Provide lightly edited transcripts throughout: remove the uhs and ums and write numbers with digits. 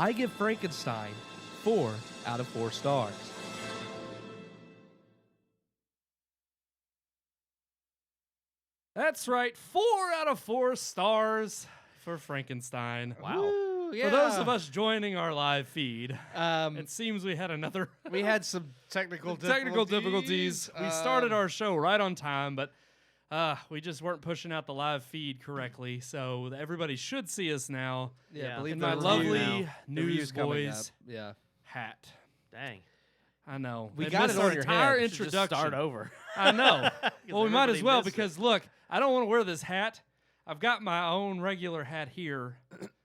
I give Frankenstein 4 out of 4 stars. That's right, 4 out of 4 stars for Frankenstein. Wow. Woo, yeah. For those of us joining our live feed, Um, it seems we had another we had some technical difficulties. We started our show right on time, but we just weren't pushing out the live feed correctly. So everybody should see us now. Yeah. believe In the my review- lovely the review's coming up. Newsboys Yeah. hat. Dang. I know. We They got missed it on our your entire head. Should just introduction. start over. I know. Well, we might as everybody well missed it. because look, I don't want to wear this hat. I've got my own regular hat here,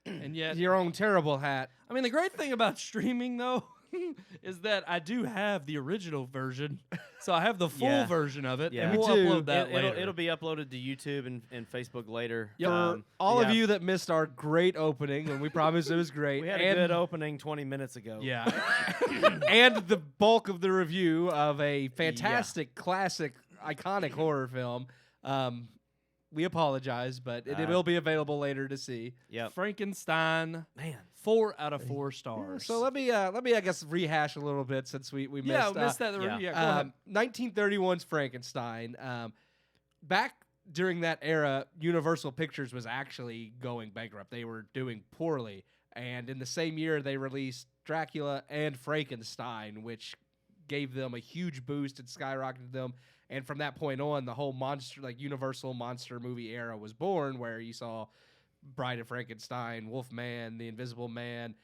and yet Your own terrible hat. I mean, the great thing about streaming, though, is that I do have the original version. So I have the full Yeah. version of it, Yeah. and we'll Me too. upload that later. It'll be uploaded to YouTube and Facebook later. For all of yeah. you that missed our great opening, when we promised it was great, We had a and, good opening 20 minutes ago. Yeah. and the bulk of the review of a fantastic, classic, iconic horror film. We apologize, but it will be available later to see. Yep. Frankenstein, Man. 4 out of 4 stars. So let me I guess rehash a little bit since we missed. yeah, missed that. yeah. Yeah, go ahead. 1931's Frankenstein. Back during that era, Universal Pictures was actually going bankrupt. They were doing poorly, and in the same year, they released Dracula and Frankenstein, which gave them a huge boost and skyrocketed them. And from that point on, the whole Universal monster movie era was born, where you saw Bride of Frankenstein, Wolfman, The Invisible Man,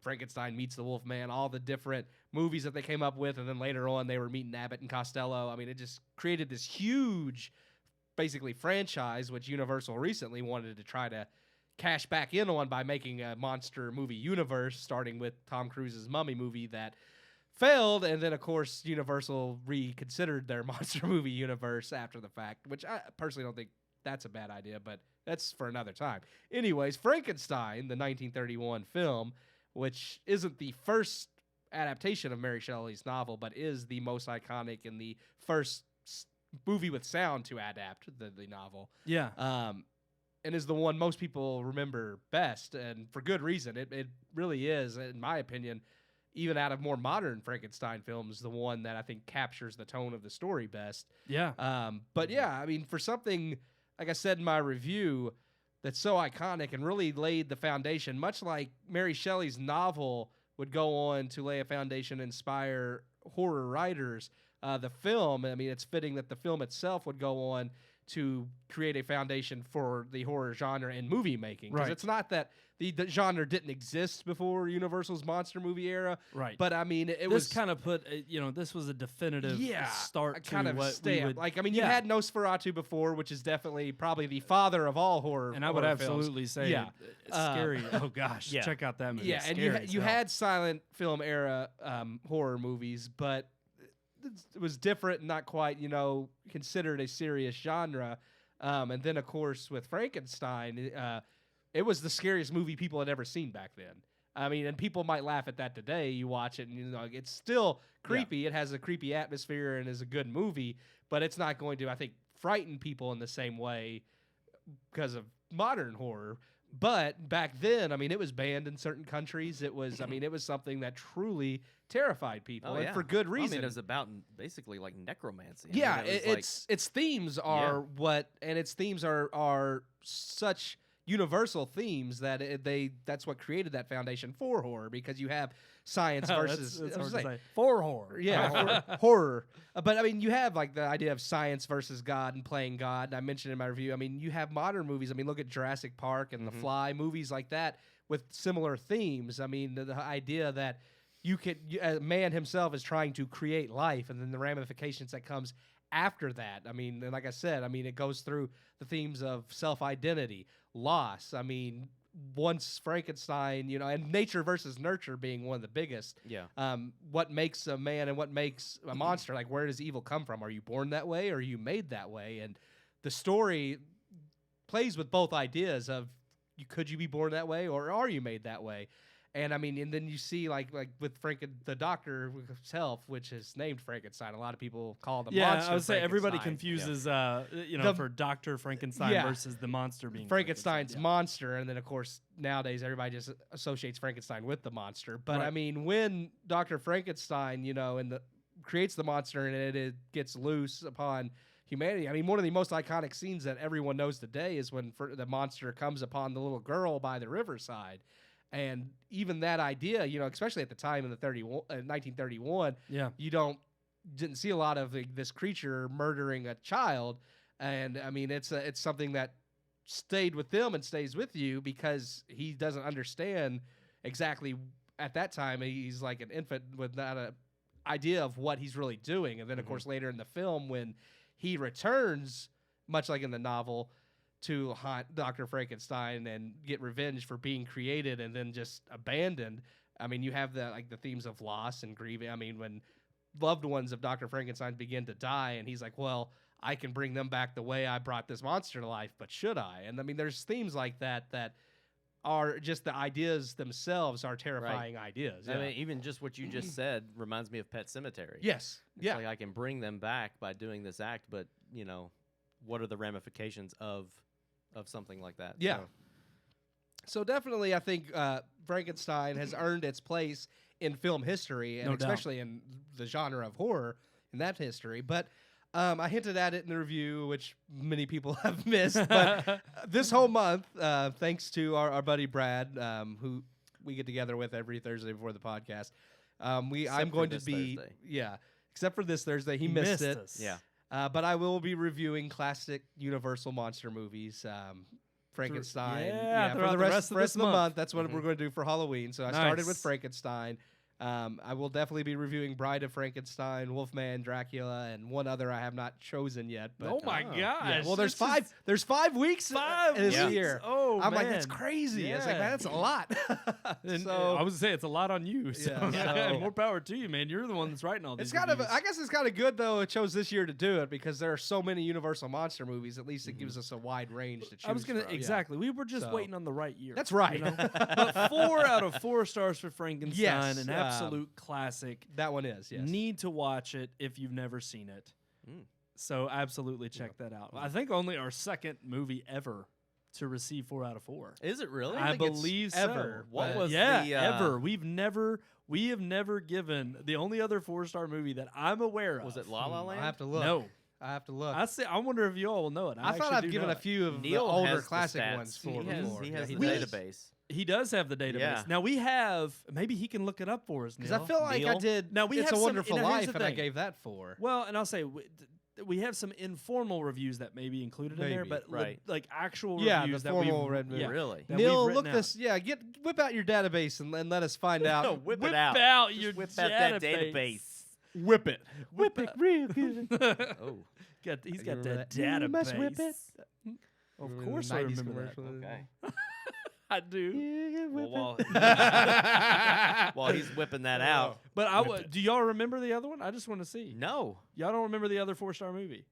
Frankenstein meets the Wolfman, all the different movies that they came up with, and then later on they were meeting Abbott and Costello. I mean, it just created this huge, basically, franchise, which Universal recently wanted to try to cash back in on by making a monster movie universe, starting with Tom Cruise's Mummy movie that failed, and then, of course, Universal reconsidered their monster movie universe after the fact, which I personally don't think that's a bad idea, but that's for another time. Anyways, Frankenstein, the 1931 film, which isn't the first adaptation of Mary Shelley's novel, but is the most iconic and the first movie with sound to adapt the novel. Yeah. And is the one most people remember best, and for good reason. It really is, in my opinion, even out of more modern Frankenstein films, the one that I think captures the tone of the story best. Yeah. But yeah, I mean, for something, like I said in my review, that's so iconic and really laid the foundation, much like Mary Shelley's novel would go on to lay a foundation and inspire horror writers. The film, I mean, it's fitting that the film itself would go on to create a foundation for the horror genre in movie making. Because Right. it's not that the genre didn't exist before Universal's monster movie era. Right. But I mean, it this was kind of put, this was a definitive start a to kind of what we stamp. would. Like, I mean, you yeah. had Nosferatu before, which is definitely probably the father of all horror. And I would horror films. absolutely say Yeah. it's scary. Oh, gosh. yeah. Check out that movie. Yeah, It's and scary as you hell. had silent film era horror movies, but it was different and not quite, considered a serious genre. And then, of course, with Frankenstein, it was the scariest movie people had ever seen back then. I mean, and people might laugh at that today. You watch it, and it's still creepy. Yeah. It has a creepy atmosphere and is a good movie, but it's not going to, I think, frighten people in the same way because of modern horror. But back then, I mean, it was banned in certain countries. It was, it was something that truly terrified people, and for good reason. I mean, it was about basically like necromancy. Yeah, its themes are its themes are such universal themes that that's what created that foundation for horror, because you have science versus that's hard to say. For horror. Yeah, horror. But I mean, you have like the idea of science versus God and playing God. And I mentioned in my review, I mean, you have modern movies. I mean, look at Jurassic Park and The Fly, movies like that with similar themes. I mean, the idea that a man himself is trying to create life, and then the ramifications that comes after that. I mean, and like I said, I mean, it goes through the themes of self-identity, loss. I mean, once Frankenstein, and nature versus nurture being one of the biggest. Yeah. What makes a man and what makes a monster? Like, where does evil come from? Are you born that way, or are you made that way? And the story plays with both ideas of could you be born that way, or are you made that way? And I mean, and then you see like with the doctor himself, which is named Frankenstein. A lot of people call the monster. I would say everybody Frankenstein. confuses, for Dr. Frankenstein versus the monster being Frankenstein's monster, and then of course nowadays everybody just associates Frankenstein with the monster. But I mean, when Dr. Frankenstein, creates the monster and it gets loose upon humanity. I mean, one of the most iconic scenes that everyone knows today is when the monster comes upon the little girl by the riverside. And even that idea, especially at the time in 1931, you didn't see a lot of this creature murdering a child. And I mean, it's something that stayed with them and stays with you because he doesn't understand exactly at that time. He's like an infant with not an idea of what he's really doing. And then, of course, later in the film, when he returns, much like in the novel, to haunt Dr. Frankenstein and get revenge for being created and then just abandoned. I mean, you have the themes of loss and grieving. I mean, when loved ones of Dr. Frankenstein begin to die, and he's like, well, I can bring them back the way I brought this monster to life, but should I? And I mean, there's themes like that are just the ideas themselves are terrifying ideas. I mean, even just what you just said reminds me of Pet Sematary. Yes. It's like I can bring them back by doing this act, but, what are the ramifications of something like that? Yeah. So definitely, I think Frankenstein has earned its place in film history, and especially in the genre of horror in that history. But I hinted at it in the review, which many people have missed. But this whole month, thanks to our buddy Brad, who we get together with every Thursday before the podcast, I'm going to be Thursday. Except for this Thursday, he missed it. Us. Yeah. But I will be reviewing classic Universal monster movies, Frankenstein. For the rest of the month. That's what we're going to do for Halloween. So I started with Frankenstein. I will definitely be reviewing Bride of Frankenstein, Wolfman, Dracula, and one other I have not chosen yet. But, Oh my gosh! yeah, well, there's 5 weeks this year. Oh, I'm man. like, that's crazy. Yeah. It's like, that's a lot. So I was say it's a lot on you. So Yeah. more power to you, man. You're the one that's writing all these. It's kind of, reviews. I guess it's kind of good though. It chose this year to do it because there are so many Universal monster movies. At least it gives us a wide range to choose. I was gonna from. exactly. We were just So- waiting on the right year. That's right. But 4 out of 4 stars for Frankenstein, Yes, an absolute classic. That one is, yes. Need to watch it if you've never seen it. Mm. So absolutely check that out. I think only our second movie ever to receive 4 out of 4. Is it really? I think it's believe ever, so. What but- was Yeah, the ever. We have never given the only other 4-star movie that I'm aware of. Was it La La Land? I have to look. No. I have to look. I wonder if you all will know it. I thought actually I've do given know a it. few of Neil the older has the classic stats. ones He for has, before. he has the does. database. He does have the database. Yeah. Now we have. Maybe he can look it up for us. Because I Neil. feel like I Neil? did Now, we It's have a some- Wonderful now, here's Life, the and I thing. gave that 4. Well, and I'll say we have some informal reviews that may be included in there, Maybe, but right. like actual Yeah, reviews the that formal we've red movie. yeah, Really? that Neil, we've look written this. Yeah, whip out your database and let us find out. Whip Whip it out. out Just your whip out that database. database. Whip it. Whip it real good. Oh. He's You got remember that that? You database. must whip it. Of course, I 90s remember that. commercial. Okay. I do. Yeah, whip Well, it. while he's whipping that out. But do y'all remember the other one? I just want to see. No. Y'all don't remember the other 4-star movie?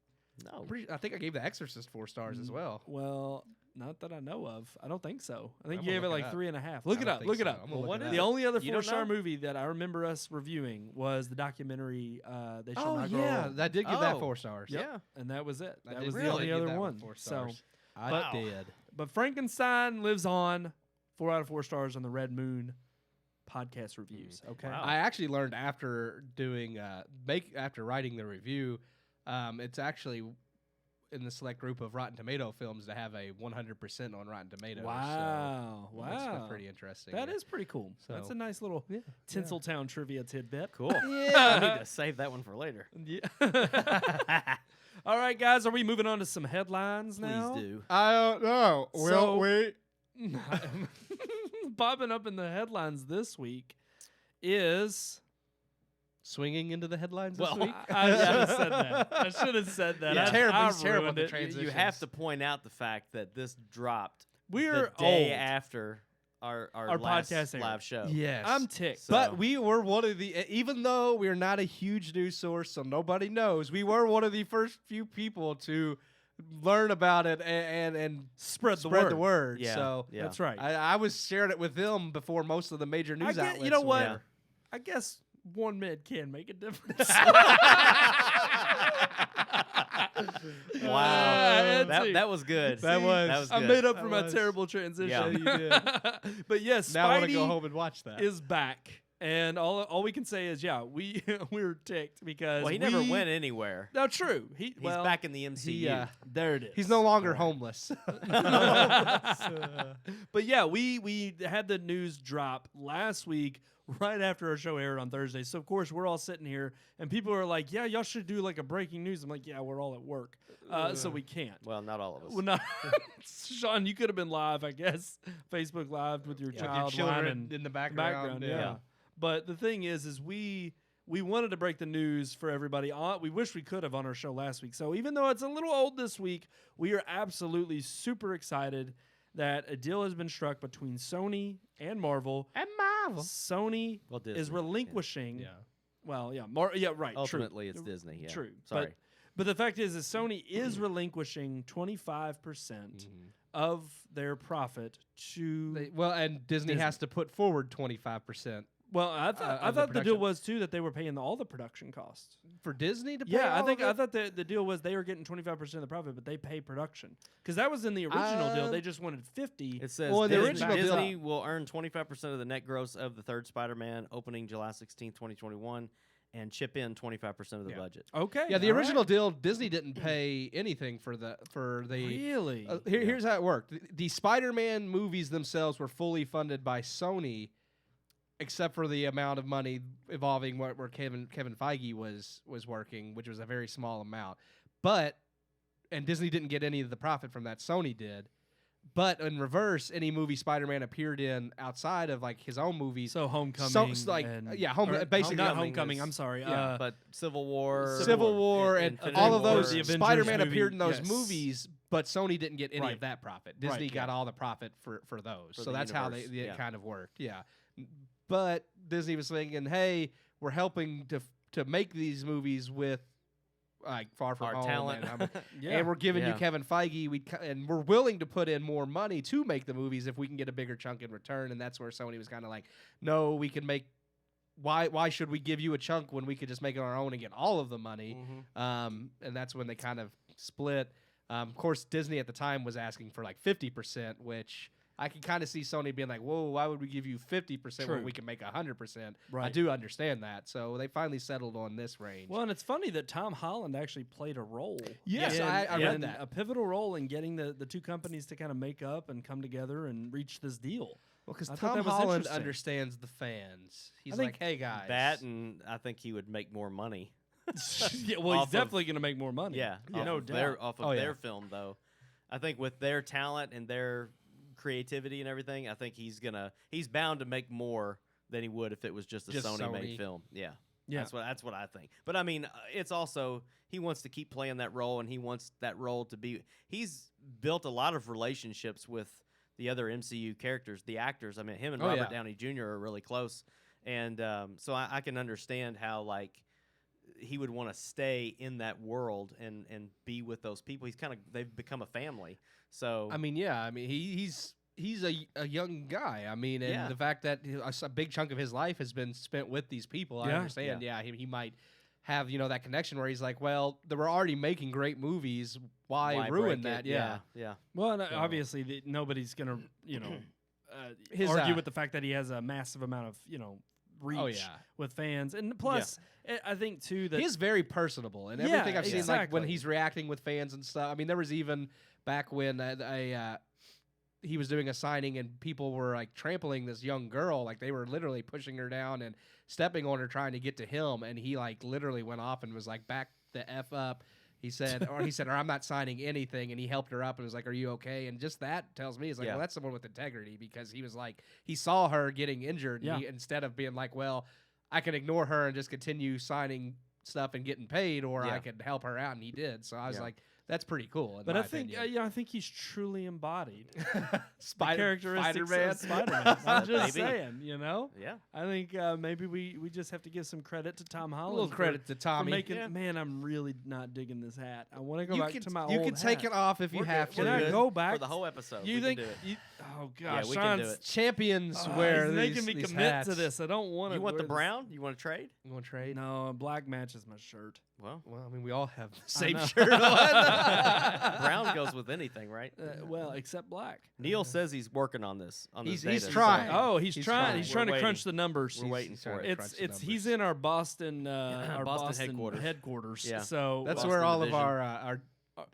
No. I think I gave The Exorcist 4 stars as well. Well, not that I know of. I don't think so. I think I'm you gonna gave it look like it up. 3.5. I Look it don't up. think Look it so. up. I'm gonna look What it is up. The only other You don't 4-star know? movie that I remember us reviewing was the documentary They Shall Oh Not yeah, Grow, I did give that Oh. 4 stars. Yeah. and that was it. I That did was the really only give other that one. 4 So, stars. I But- did. but Frankenstein lives on. 4 out of 4 stars on the Red Moon podcast reviews. Okay. Wow. I actually learned after doing after writing the review, it's actually in the select group of Rotten Tomato films to have a 100% on Rotten Tomatoes. Wow. So wow. that's pretty interesting. That is pretty cool. That's So- a nice little Tinseltown trivia tidbit. Cool. Yeah. I need to save that one for later. Yeah. All right, guys. Are we moving on to some headlines Please now? do. I don't know. So- we? Popping up in the headlines this week is. Swinging into the headlines Well, this week? I should have said that. I should have said that. You're I- terrible. I He's terrible ruined at the it. transition. You have to point out the fact that this dropped We're the day old. after our Our last podcast aired. live show. Yes. I'm ticked. So- But we were one of the, even though we're not a huge news source, so nobody knows, we were one of the first few people to learn about it and Spread the spread word. the word. Yeah, So yeah. That's right. I was sharing it with them before most of the major news outlets. You know what? Yeah. I guess one man can make a difference. Wow, That's that was good. That was- I good. made up for That my was- terrible transition. Yeah. You did. But yes, Now I want to Spidey go home and watch that. is back, and all we can say is, yeah, we we're ticked because Well, he never went anywhere. No, true. He's back in the MCU. He, There it is. he's no longer Right. homeless. But yeah, we had the news drop last week right after our show aired on Thursday. So of course we're all sitting here and people are like, "Yeah, y'all should do like a breaking news." I'm like, "Yeah, we're all at work, so we can't." Well, not all of us. Well, no, Sean, you could have been live, I guess, Facebook Live with your With child your children whining in the background. yeah. But the thing is we wanted to break the news for everybody. We wish we could have on our show last week. So even though it's a little old this week, we are absolutely super excited that a deal has been struck between Sony and Marvel. And Marvel. Sony Well, Disney, is relinquishing. Yeah. Well, yeah, right. Ultimately, true. it's Disney. Yeah. True. Sorry. But the fact is Sony is relinquishing 25% of their profit to. And Disney has to put forward 25% Well, I thought of the the deal production. was too that they were paying all the production costs. for Disney to pay. Yeah, I all think of I it? thought the deal was they were getting 25% of the profit, but they pay production because that was in the original deal. They just wanted 50. It says Well, in the Disney, original deal- Disney will earn 25% of the net gross of the third Spider-Man opening July 16th, 2021, and chip in 25% of the Yeah. budget. Okay, Yeah, the all original right. deal, Disney didn't pay anything for the Really. Here's how it worked. The Spider-Man movies themselves were fully funded by Sony, except for the amount of money involving where Kevin Feige was working, which was a very small amount. And Disney didn't get any of the profit from that. Sony did. But in reverse, any movie Spider-Man appeared in outside of like his own movies, So Homecoming, basically not Homecoming Homecoming. is- I'm sorry. yeah, But Civil War, Civil War, and Infinity all of War, those the Avengers Spider-Man movie, appeared in those yes. movies, but Sony didn't get any Right. of that profit. Right, Disney got yeah. all the profit for those. For So the that's how universe, it yeah. kind of worked. Yeah. But Disney was thinking, hey, we're helping to make these movies with like Far From our Home talent. and we're giving you Yeah. Kevin Feige. And we're willing to put in more money to make the movies if we can get a bigger chunk in return. And that's where Sony was kind of like, no, we can make. Why should we give you a chunk when we could just make it our own and get all of the money? Mhm. And that's when they kind of split. Of course, Disney at the time was asking for like 50%, which I can kind of see Sony being like, whoa, why would we give you 50% when True. we can make 100%? I Right. do understand that. So they finally settled on this range. Well, and it's funny that Tom Holland actually played a role. Yes, in- I read in that. a pivotal role in getting the two companies to kind of make up and come together and reach this deal. Well, because I thought Tom that was Holland interesting. understands the fans. He's I think like, hey, guys. That, and I think he would make more money. Yeah, well, he's Off of- definitely going to make more money. Yeah, no off of doubt. Off of Oh, yeah. their film, though, I think with their talent and their creativity and everything, I think he's bound to make more than he would if it was just a Just Sony made Sony. film. Yeah, Yeah. that's what I think. But I mean, it's also he wants to keep playing that role, and he wants that role to be. He's built a lot of relationships with the other MCU characters, the actors. I mean, him and Oh, Robert yeah. Downey Jr. are really close, and so I can understand how like he would want to stay in that world and be with those people. They've become a family. So I mean, yeah. I mean, he's a young guy. I mean, and Yeah. the fact that a big chunk of his life has been spent with these people, I Yeah. understand. Yeah, he might have that connection where he's like, well, they were already making great movies. Why ruin break that? it? Yeah. yeah. Well, and So- obviously nobody's going to, His, argue with the fact that he has a massive amount of, reach Oh, yeah. with fans. And plus, I think, too, that He's very personable, and Yeah, everything I've seen, like when exactly. he's reacting with fans and stuff. I mean, there was even back when he was doing a signing and people were like trampling this young girl, like they were literally pushing her down and stepping on her trying to get to him, and he like literally went off and was like, "Back the f up." He said, or I'm not signing anything, and he helped her up and was like, "Are you okay?" And just that tells me, it's like, Yeah. well, that's someone with integrity, because he was like, he saw her getting injured, Yeah. and instead of being like, well, I can ignore her and just continue signing stuff and getting paid, or Yeah. I could help her out, and he did. So I was Yeah. like, That's pretty cool. In But my I think, opinion. I think he's truly embodied Spider-Man. of Spider-Man. I'm just Maybe. saying, Yeah. I think maybe we just have to give some credit to Tom A Holland. little credit to for Tommy. making. Yeah. Man, I'm really not digging this hat. I want to go you back can, to my you old can take hat. it off if you We're have good. to. Can I We're go back for the whole episode? You we think? can do it. Oh gosh, we can do Sean's- it. Champions Oh, wear he's these, making me these commit hats. to this. I don't want to. You want the brown? You want to trade? You want to trade? No, black matches my shirt. Well, Well, I mean, we all have the same know. shirt on. brown goes with anything, right? Well, except black. Neil says he's working on this. He's data. trying. Oh, he's He's trying. trying. He's We're trying to waiting. crunch the numbers. We're waiting for trying it. to crunch the He's numbers. in our Boston Boston headquarters. Yeah. So That's Boston where all division. of our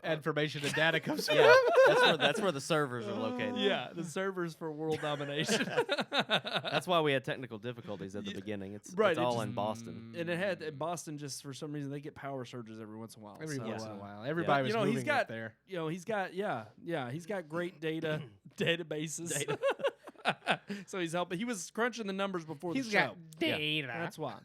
information and data comes from. Yeah, that's where the servers are located. yeah, the servers for world domination. That's why we had technical difficulties at the beginning. It's Right, It's it all just- in Boston. And it had in Boston just for some reason they get power surges every once in a while. Every so, once in uh, a while, everybody was he's moving got up there. he's got he's got great databases. So he's helping. He was crunching the numbers before He's the show. got data. That's why.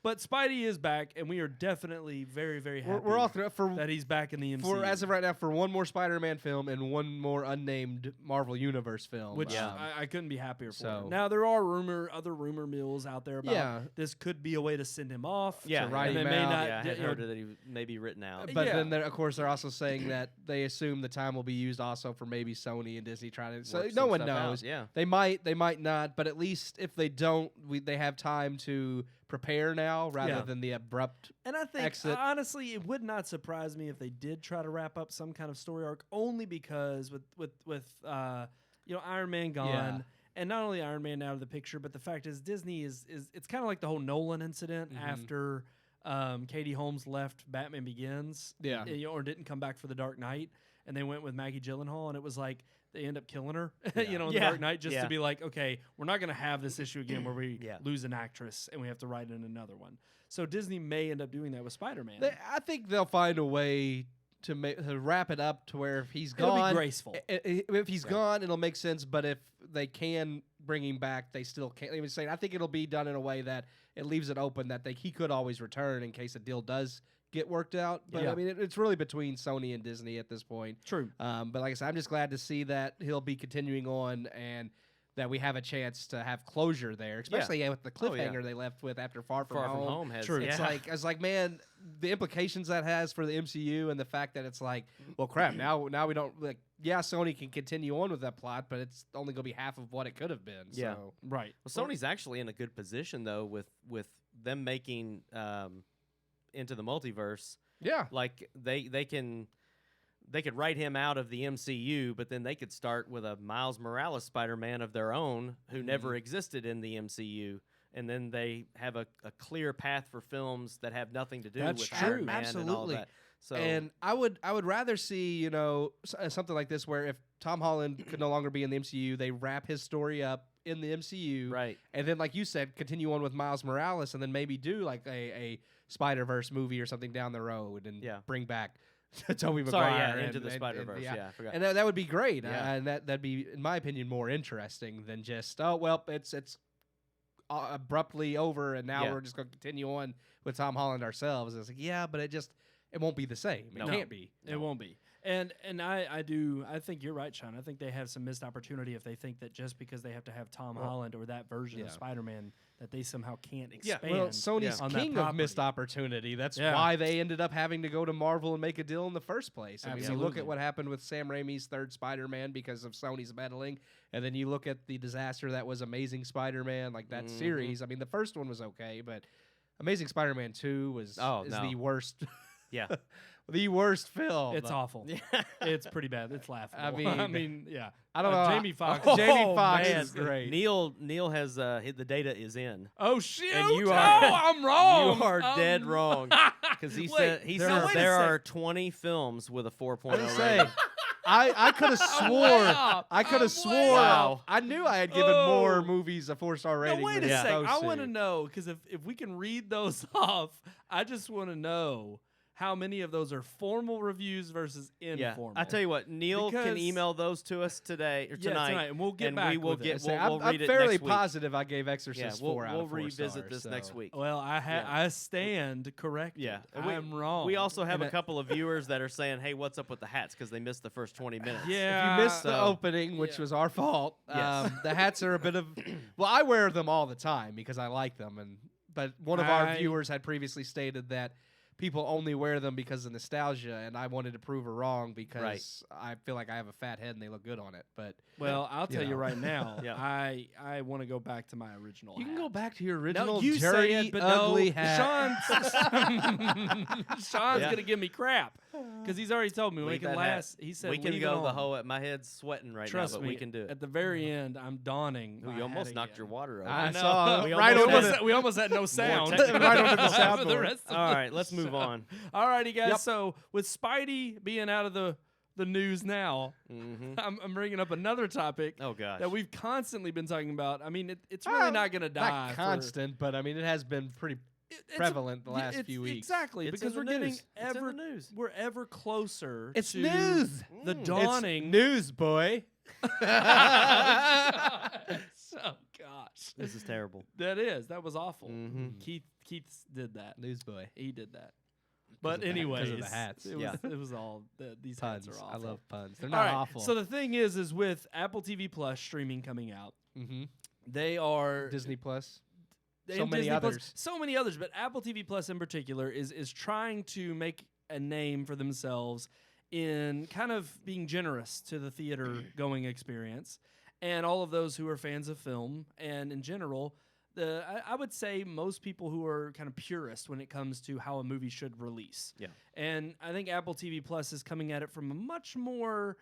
But Spidey is back, and we are definitely very, very happy We're all through for that he's back in the MCU. for as of right now for one more Spider-Man film and one more unnamed Marvel Universe film. which Yeah. I couldn't be happier for. So- Now there are other rumor mills out there about Yeah. this could be a way to send him off. Yeah, to write and him they may out. not. yeah, I had you know, heard that he may be written out. But Yeah. then, of course, they're also saying that they assume the time will be used also for maybe Sony and Disney trying to. So Work no some one stuff out, knows. Yeah. They might not. But at least if they don't, they have time to prepare now rather Yeah. than the abrupt. And I think exit. honestly, it would not surprise me if they did try to wrap up some kind of story arc, only because with Iron Man gone. Yeah. And not only Iron Man out of the picture, but the fact is Disney is it's kind of like the whole Nolan incident Mhm. after Katie Holmes left Batman Begins, Yeah. or didn't come back for The Dark Knight, and they went with Maggie Gyllenhaal, and it was like they end up killing her, Yeah. in The Yeah. Dark Knight, just Yeah. to be like, okay, we're not going to have this issue again where we Yeah. lose an actress and we have to write in another one. So Disney may end up doing that with Spider-Man. I think they'll find a way to wrap it up to where if he's It'll gone, be graceful. If he's Right. gone, it'll make sense. But if they can bring him back, they still can't. Even say, I think it'll be done in a way that it leaves it open that he could always return in case a deal does get worked out. But Yeah. I mean, it's really between Sony and Disney at this point. True. But like I said, I'm just glad to see that he'll be continuing on and that we have a chance to have closure there, especially with the Oh, yeah. cliffhanger they left with after Far From Far Home. From Home has. True. It's yeah. like I was like, man, the implications that has for the MCU and the fact that it's like, well, crap. Now we don't like. Yeah, Sony can continue on with that plot, but it's only going to be half of what it could have been. Yeah. So. Right. Well, Sony's actually in a good position though with them making Into the Multiverse. Yeah. Like they could write him out of the MCU, but then they could start with a Miles Morales Spider-Man of their own who never existed in the MCU. And then they have a clear path for films that have nothing to do That's with true. Iron Man and all Absolutely. that. So And I would rather see something like this where if Tom Holland could no longer be in the MCU, they wrap his story up in the MCU, right, and then like you said, continue on with Miles Morales, and then maybe do like a Spider-Verse movie or something down the road, and Yeah. bring back Tobey Maguire. sorry, yeah, and- Into the and- Spider-Verse. and, Yeah, I forgot. And that would be great, Yeah. and that'd be, in my opinion, more interesting than just it's abruptly over, and now Yeah. we're just going to continue on with Tom Holland ourselves. It's like, yeah, but it won't be the same. It No. can't be. It won't be. And I think you're right, Sean. I think they have some missed opportunity if they think that just because they have to have Tom Holland or that version of yeah. Spider-Man that they somehow can't Yeah, expand. Well, Sony's on that king of missed property. opportunity. That's Yeah. why they ended up having to go to Marvel and make a deal in the first place. I mean, you look Absolutely. at what happened with Sam Raimi's third Spider-Man because of Sony's meddling, and then you look at the disaster that was Amazing Spider-Man, like that Mhm. series. I mean, the first one was okay, but Amazing Spider-Man 2 is Oh, is no. the worst. Yeah. The worst film. It's awful. Yeah. It's pretty bad. It's laughable. I I mean, mean, yeah. I don't know. Jamie Foxx. Jamie Oh, Foxx man. is great. Neil has hit the data is in. Oh shoot! And you oh, are- I'm wrong. You are dead I'm- wrong because he Wait, said he no, says wait a there sec. are 20 films with a 4.0 I was rating. saying, I could have swore. off. I could I'm have way swore. off. I knew I had given more movies a 4-star No, rating. wait than a sec. I supposed want to to. know because if we can read those off, I just want to know how many of those are formal reviews versus informal. I tell you what, Neil can Because- email those to us today or tonight, and we'll get and back we will with get. it. We'll I'm read it fairly next week. positive I gave Exorcist Yeah, 4 out we'll of 4 revisit stars, this next so. week. Well, I stand corrected. Yeah, I am wrong. We also have And a couple of viewers that are saying, "Hey, what's up with the hats?" Because they missed the first 20 minutes. Yeah. If you missed the So- opening, which was our fault, Yes. the hats are a bit of. Well, I wear them all the time because I like them, but one of our viewers had previously stated that people only wear them because of nostalgia, and I wanted to prove her wrong because I feel like I have a fat head and they look good on it. But Well, I'll tell you know. right now, Yeah. I want to go back to my original. you can hat. go back to your No, original you dirty, say it, but ugly no, hat. Sean's gonna give me crap because he's already told me we Leave can that hat. last. He said We can leave go it the on. whole. My head's sweating right Trust now, but me, we can do it. At the very end, I'm donning. Ooh, my you almost hat knocked your again. water over. I know. saw We right almost over had the. We almost had no sound. technical Right over the for soundboard. rest of All the right, let's move show. on. Alrighty, guys. Yep. So with Spidey being out of the news now, hmm I'm bringing up another topic Oh gosh. that we've constantly been talking about. I mean, it's really not going to die. Not for- constant, but I mean, it has been pretty it's prevalent the yeah, last it's- few weeks. Exactly, It's because in we're the getting news. It's in ever the news. we're ever closer. It's to news. The Mm. dawning. News, boy. Oh gosh, This is terrible. that was awful. Mhm. Keith did that. News boy. He did that. But of the- anyways, 'cause of the hats. It was, Yeah. it was all these Puns. hats are I awful. love puns. They're All not right, awful. so the thing is with Apple TV Plus streaming coming out, mm-hmm. they are Disney Plus. and so many Disney Plus- others. so many others, but Apple TV Plus in particular is trying to make a name for themselves in kind of being generous to the theater going experience and all of those who are fans of film and in general. I would say most people who are kind of purist when it comes to how a movie should release. Yeah. And I think Apple TV Plus is coming at it from a much more,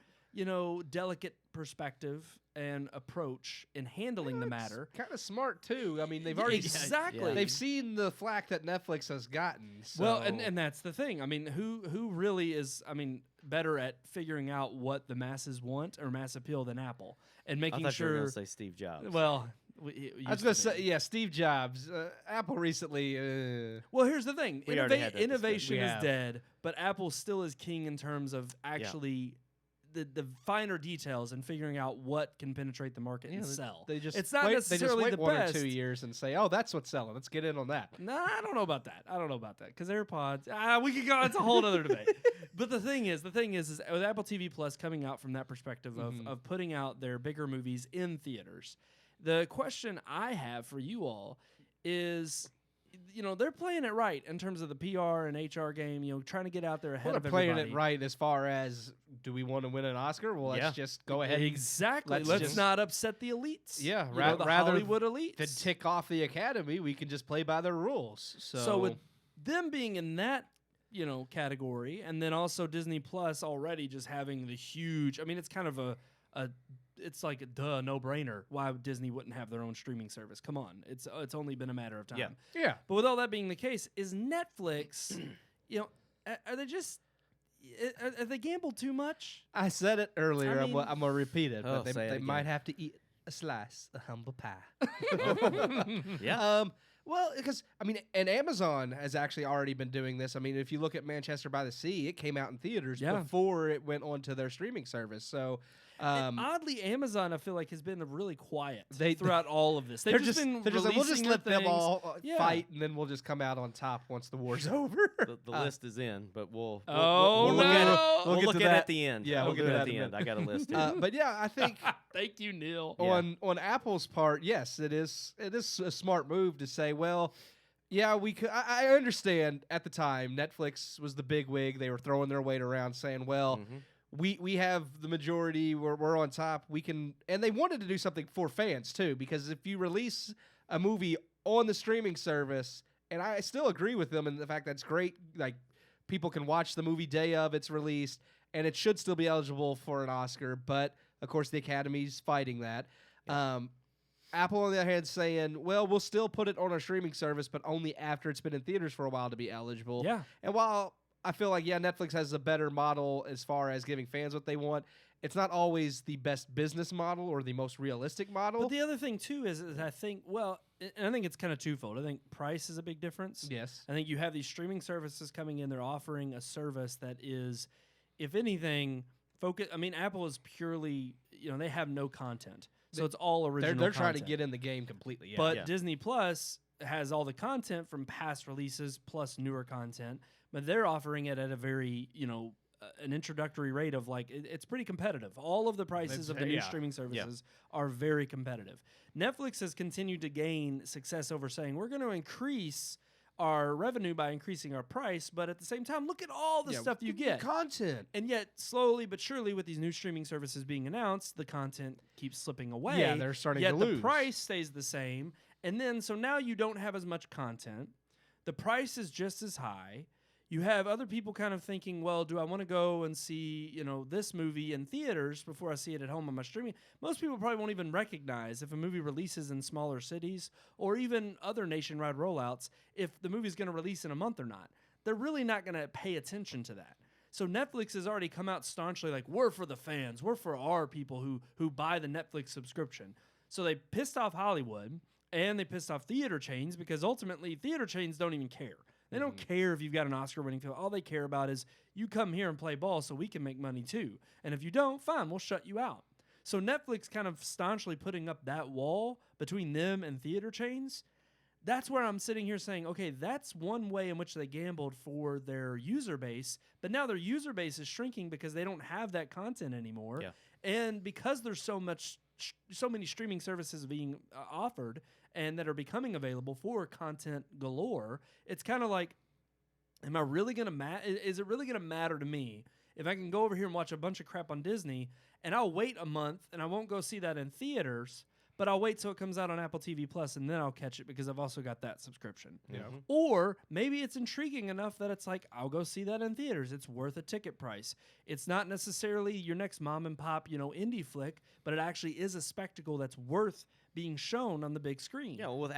delicate perspective and approach in handling the matter. Kind of smart too. I mean, they've already Exactly. Yeah. they've seen the flack that Netflix has gotten. So. Well, and that's the thing. I mean, who really is? I mean, better at figuring out what the masses want or mass appeal than Apple and I making thought you were sure. going to say Steve Jobs. Well, I was gonna say, yeah, Steve Jobs. Apple recently. Well, here's the thing. We already had that Innovation discussion. is We dead, but Apple still is king in terms of actually the finer details and figuring out what can penetrate the market and sell. They just it's not wait, necessarily they just the wait best. 1 or 2 years and say, "Oh, that's what's selling. Let's get in on that." Nah, I don't know about that. Because AirPods, we could go. It's a whole other debate. But the thing is with Apple TV Plus coming out from that perspective of putting out their bigger movies in theaters, the question I have for you all is, they're playing it right in terms of the PR and HR game. Trying to get out there ahead Well, of they're playing everybody. it right as far as, do we want to win an Oscar? Well, Yeah. let's just go ahead. Exactly. let's Let's just- not upset the elites. Yeah, the rather Hollywood elites. Then tick off the Academy. We can just play by their rules. So with them being in that category, and then also Disney Plus already just having the huge. I mean, it's kind of it's like a no-brainer. Why Disney wouldn't have their own streaming service? Come on, it's only been a matter of time. Yeah. yeah, But with all that being the case, is Netflix, are they just are they gambled too much? I said it earlier. I I'm mean- gonna repeat it, Oh, but they, say it they again. might have to eat a slice of humble pie. Yeah. Well, because I mean, and Amazon has actually already been doing this. I mean, if you look at Manchester by the Sea, it came out in theaters Yeah. before it went onto their streaming service. So, And oddly, Amazon I feel like has been really quiet They- throughout all of this. They've they're just been they're just like, we'll just releasing their let them things. all Yeah. fight, and then we'll just come out on top once the war's over. the list is in, but we'll Oh, look at it. no. We'll get look to at it that. at the end. Yeah, we'll we'll get get it to at that the in a end. I got a list here. But yeah, I think Thank you, Neil. Yeah. on Apple's part, yes, it is a smart move to say, well, yeah, we could. I understand at the time Netflix was the big wig. They were throwing their weight around, saying, well. Mhm. We have the majority. We're on top. We can, and they wanted to do something for fans too, because if you release a movie on the streaming service, and I still agree with them in the fact that's great. Like people can watch the movie day of its release, and it should still be eligible for an Oscar. But of course, the Academy's fighting that. Apple, on the other hand, saying, well, we'll still put it on our streaming service, but only after it's been in theaters for a while to be eligible. Yeah. And while I feel like, yeah, Netflix has a better model as far as giving fans what they want. It's not always the best business model or the most realistic model. But the other thing too is I think, well, and I think it's kind of twofold. I think price is a big difference. Yes. I think you have these streaming services coming in. They're offering a service that is, if anything, focus. I mean, Apple is purely, they have no content, so it's all original. They're trying to content. get in the game completely. Yeah. But Disney Plus has all the content from past releases plus newer content, but they're offering it at a very, an introductory rate of it's pretty competitive. All of the prices of the new streaming services are very competitive. Netflix has continued to gain success over saying we're going to increase our revenue by increasing our price, but at the same time, look at all the stuff you get. Content. And yet, slowly but surely, with these new streaming services being announced, the content keeps slipping away. Yeah, they're starting to lose. Yet the price stays the same. And then, so now you don't have as much content. The price is just as high. You have other people kind of thinking, well, do I want to go and see, this movie in theaters before I see it at home on my streaming? Most people probably won't even recognize if a movie releases in smaller cities or even other nationwide rollouts if the movie's going to release in a month or not. They're really not going to pay attention to that. So Netflix has already come out staunchly like, we're for the fans. We're for our people who buy the Netflix subscription. So they pissed off Hollywood and they pissed off theater chains because ultimately theater chains don't even care. They don't care if you've got an Oscar-winning film. All they care about is you come here and play ball so we can make money too. And if you don't, fine, we'll shut you out. So Netflix kind of staunchly putting up that wall between them and theater chains. That's where I'm sitting here saying, okay, that's one way in which they gambled for their user base. But now their user base is shrinking because they don't have that content anymore. Yeah. And because there's so many streaming services being offered and that are becoming available for content galore, it's kind of like, am I really going to is it really going to matter to me if I can go over here and watch a bunch of crap on Disney and I'll wait a month and I won't go see that in theaters, but I'll wait till it comes out on Apple TV Plus and then I'll catch it because I've also got that subscription. Yeah. Or maybe it's intriguing enough that it's like, I'll go see that in theaters. It's worth a ticket price. It's not necessarily your next mom and pop, indie flick, but it actually is a spectacle that's worth being shown on the big screen. Yeah, well,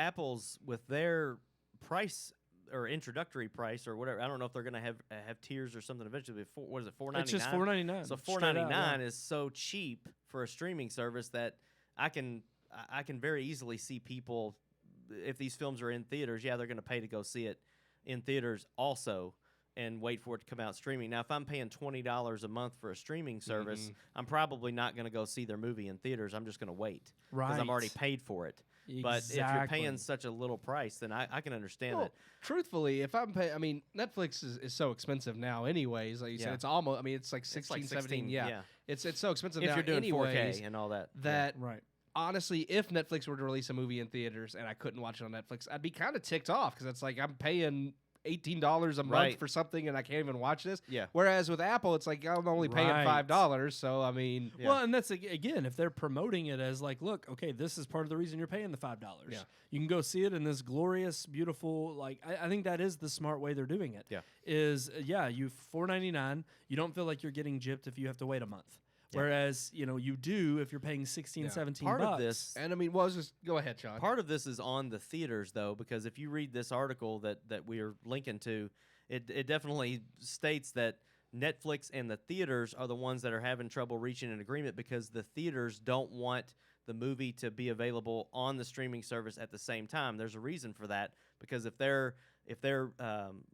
with their price or introductory price or whatever, I don't know if they're going to have tiers or something eventually. What is it, $4.99? It's just $4.99. So $4.99 is so cheap for a streaming service that I can very easily see people, if these films are in theaters, they're going to pay to go see it in theaters also and wait for it to come out streaming. Now, if I'm paying $20 a month for a streaming service, I'm probably not going to go see their movie in theaters. I'm just going to wait because I've already paid for it. Exactly. But if you're paying such a little price, then I can understand that. Truthfully, if I'm paying, Netflix is so expensive now anyways. Like you said, it's almost, it's like 16, 17. Yeah. It's so expensive if now you're doing anyways, 4K and all that. Right. Honestly, if Netflix were to release a movie in theaters and I couldn't watch it on Netflix, I'd be kind of ticked off because it's like I'm paying $18 a month for something and I can't even watch this. Yeah. Whereas with Apple, it's like I'm only paying $5. So well, and that's again, if they're promoting it as like, look, okay, this is part of the reason you're paying the $5. Yeah. You can go see it in this glorious, beautiful. I think that is the smart way they're doing it. Yeah. Is you $4.99. You don't feel like you're getting gypped if you have to wait a month. Whereas, you do if you're paying 16, 17 Part bucks. of this, and just go ahead, Sean. Part of this is on the theaters, though, because if you read this article that we are linking to, it definitely states that Netflix and the theaters are the ones that are having trouble reaching an agreement because the theaters don't want the movie to be available on the streaming service at the same time. There's a reason for that because if they're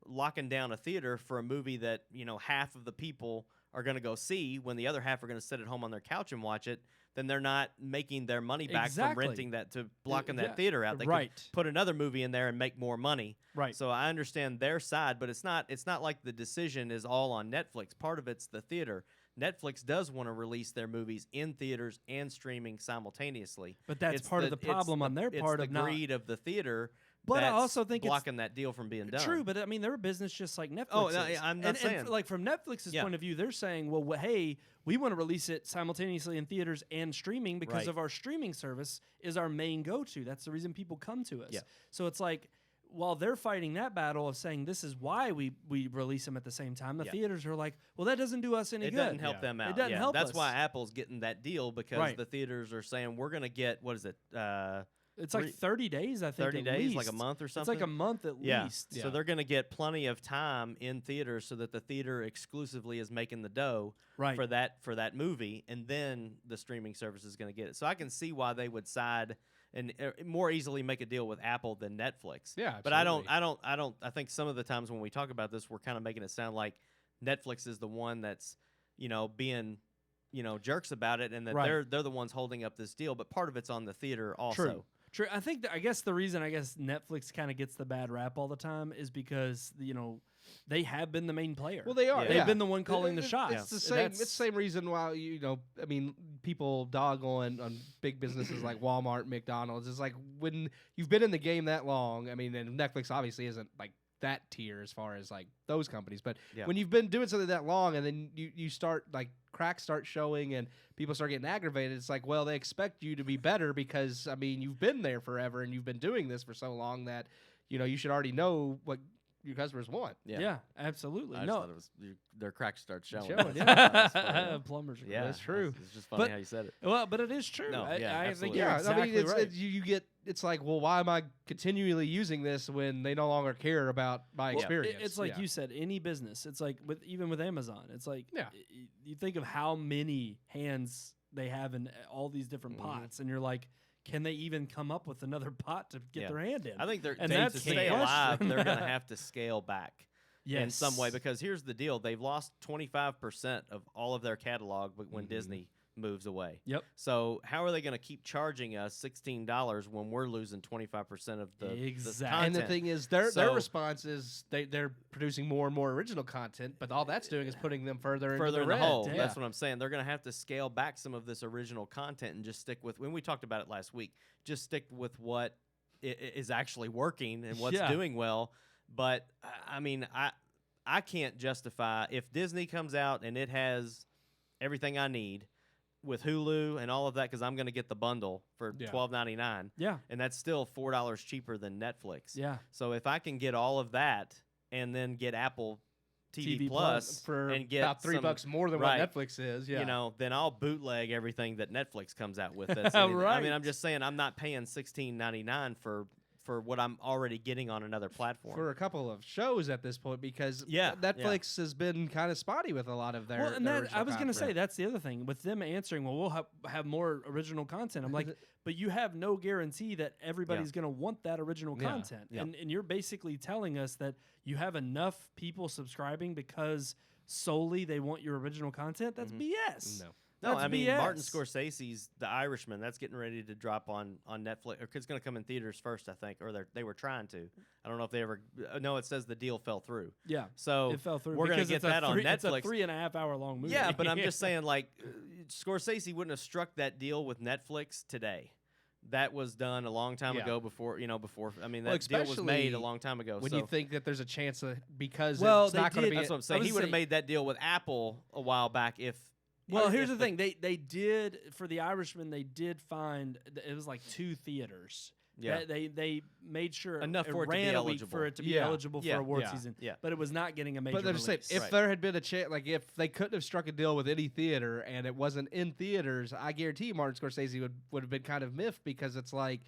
locking down a theater for a movie that half of the people are going to go see when the other half are going to sit at home on their couch and watch it, then they're not making their money back from renting that to blocking that theater out. They could put another movie in there and make more money. Right. So I understand their side, but it's not like the decision is all on Netflix. Part of it's the theater. Netflix does want to release their movies in theaters and streaming simultaneousty. But that's part of the problem on their part of the greed of the theater. But I also think blocking that deal from being done. True, but they're a business just like Netflix. Oh, no, I'm not saying. And like from Netflix's point of view, they're saying, well, hey, we want to release it simultaneously in theaters and streaming because of our streaming service is our main go-to. That's the reason people come to us. Yeah. So it's like, while they're fighting that battle of saying this is why we release them at the same time, the theaters are like, well, that doesn't do us any good. It doesn't help them out. It doesn't help That's us. why Apple's getting that deal because the theaters are saying we're going to get, what is it? It's like 30 days, I think. 30 at days, least. like a month or It's something. like a month at least. Yeah. So they're going to get plenty of time in theaters so that the theater exclusively is making the dough Right. for that movie, and then the streaming service is going to get it. So I can see why they would side and more easily make a deal with Apple than Netflix. Yeah, But absolutely. I think some of the times when we talk about this, we're kind of making it sound like Netflix is the one that's, being, jerks about it, and that Right. they're the ones holding up this deal. But part of it's on the theater also. True. I think I guess the reason Netflix kind of gets the bad rap all the time is because they have been the main player. Well, they are. Yeah. They've yeah. been the one calling the It's shots. the same. It's the same reason why people dog on big businesses like Walmart, McDonald's. It's like when you've been in the game that long. I mean, and Netflix obviously isn't like that tier as far as like those companies, but Yeah. when you've been doing something that long and then you start like cracks start showing and people start getting aggravated, it's like, well, they expect you to be better because you've been there forever and you've been doing this for so long that you should already know what your customers want. Yeah, absolutely. I just thought it was their cracks start showing. Showing, That's funny. Plumbers. Are Yeah, That's true. It's just funny But- how you said it. Well, but it is true. No, I think absolutely. you're Yeah, exactly it's, right. you get. It's like, well, why am I continually using this when they no longer care about my Well, experience? It's like Yeah. you said, any business. It's like even with Amazon. It's like Yeah. You think of how many hands they have in all these different Mhm. pots, and you're like, can they even come up with another pot to get Yeah. their hand in? I think they're And to that's the stay alive. question. They're going to have to scale back in some way Yes. because here's the deal: they've lost 25% of all of their catalog when Mhm. Disney moves away. Yep. So how are they going to keep charging us $16 when we're losing 25% of the Exactly. And the content? thing is, their So- response is they're producing more and more original content, but all that's doing is putting them further into in the red. hole. Yeah. That's what I'm saying. They're going to have to scale back some of this original content and just stick with. When we talked about it last week, just stick with what is actually working and what's Yeah. doing well. But I can't justify if Disney comes out and it has everything I need with Hulu and all of that because I'm going to get the bundle for Yeah. $12.99, Yeah. and that's still $4 cheaper than Netflix. Yeah. So if I can get all of that and then get Apple TV, TV Plus for and get about $3 some- more than right. what Netflix is. Yeah, then I'll bootleg everything that Netflix comes out with. That's anything. I mean, Right. I'm just saying I'm not paying $16.99 for what I'm already getting on another platform. for a couple of shows at this point because Yeah, Netflix has been kind of spotty with a lot of their. Well, and their that, original I was going to say content. that's the other thing with them answering. Well, we'll have more original content. I'm like, but you have no guarantee that everybody's going to want that original Yeah. content, Yeah. and you're basically telling us that you have enough people subscribing because solely they want your original content. That's BS. No. No, That's I mean BS. Martin Scorsese's The Irishman. That's getting ready to drop on Netflix, or it's going to come in theaters first, I think, or they were trying to. I don't know if they ever. No, it says the deal fell through. Yeah, So it fell through. we're gonna because get it's a that on three- It's a Netflix. 3.5 hour long movie. Yeah, but I'm just saying, like, Scorsese wouldn't have struck that deal with Netflix today. That was done a long time Yeah. ago. Before I mean, Well, that deal was made especially a long time ago. when so you think that there's a chance that because Well, it's they not going to did- be. that's what I'm I saying. was He would have saying- made that deal with Apple a while back if. Well, if here's the thing. They did for The Irishman. They did find it was like 2 theaters. Yeah. They made sure Enough for it to be ran a week eligible. for it to be Yeah. eligible Yeah. for award Yeah. season. Yeah. But it was not getting a major But they're just saying, release. if Right. there had been a chance, like if they couldn't have struck a deal with any theater and it wasn't in theaters, I guarantee Martin Scorsese would have been kind of miffed because it's like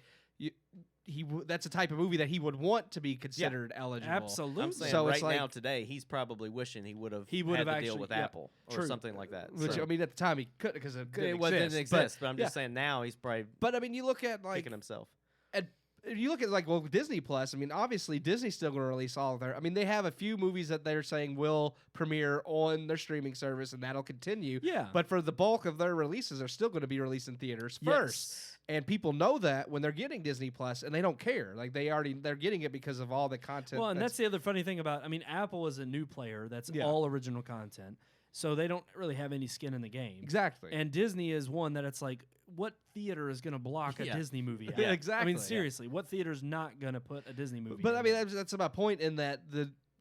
that's a type of movie that he would want to be considered eligible. Absolutely. I'm saying So right it's like- now today, he's probably wishing he would have He would had have the deal actually- with yeah, Apple or true. something like that. Which So- I mean, at the time he couldn't because it didn't didn't exist. exist, but I'm yeah. just saying now he's probably But I mean, you look at like kicking himself. if you look at like Disney Plus. I mean, obviously Disney's still going to release all of their. I mean, they have a few movies that they're saying will premiere on their streaming service, and that'll continue. Yeah. But for the bulk of their releases, are still going to be released in theaters first. Yes. And people know that when they're getting Disney Plus, and they don't care. Like they're getting it because of all the content. Well, and that's the other funny thing about. I mean, Apple is a new player. That's Yeah. all original content, so they don't really have any skin in the game. exactly. And Disney is one that it's like, what theater is going to block a Yeah. Disney movie? out? Yeah, I exactly, mean, yeah. seriously, what theater's not going to put a Disney movie? But I out? mean, that's my point in that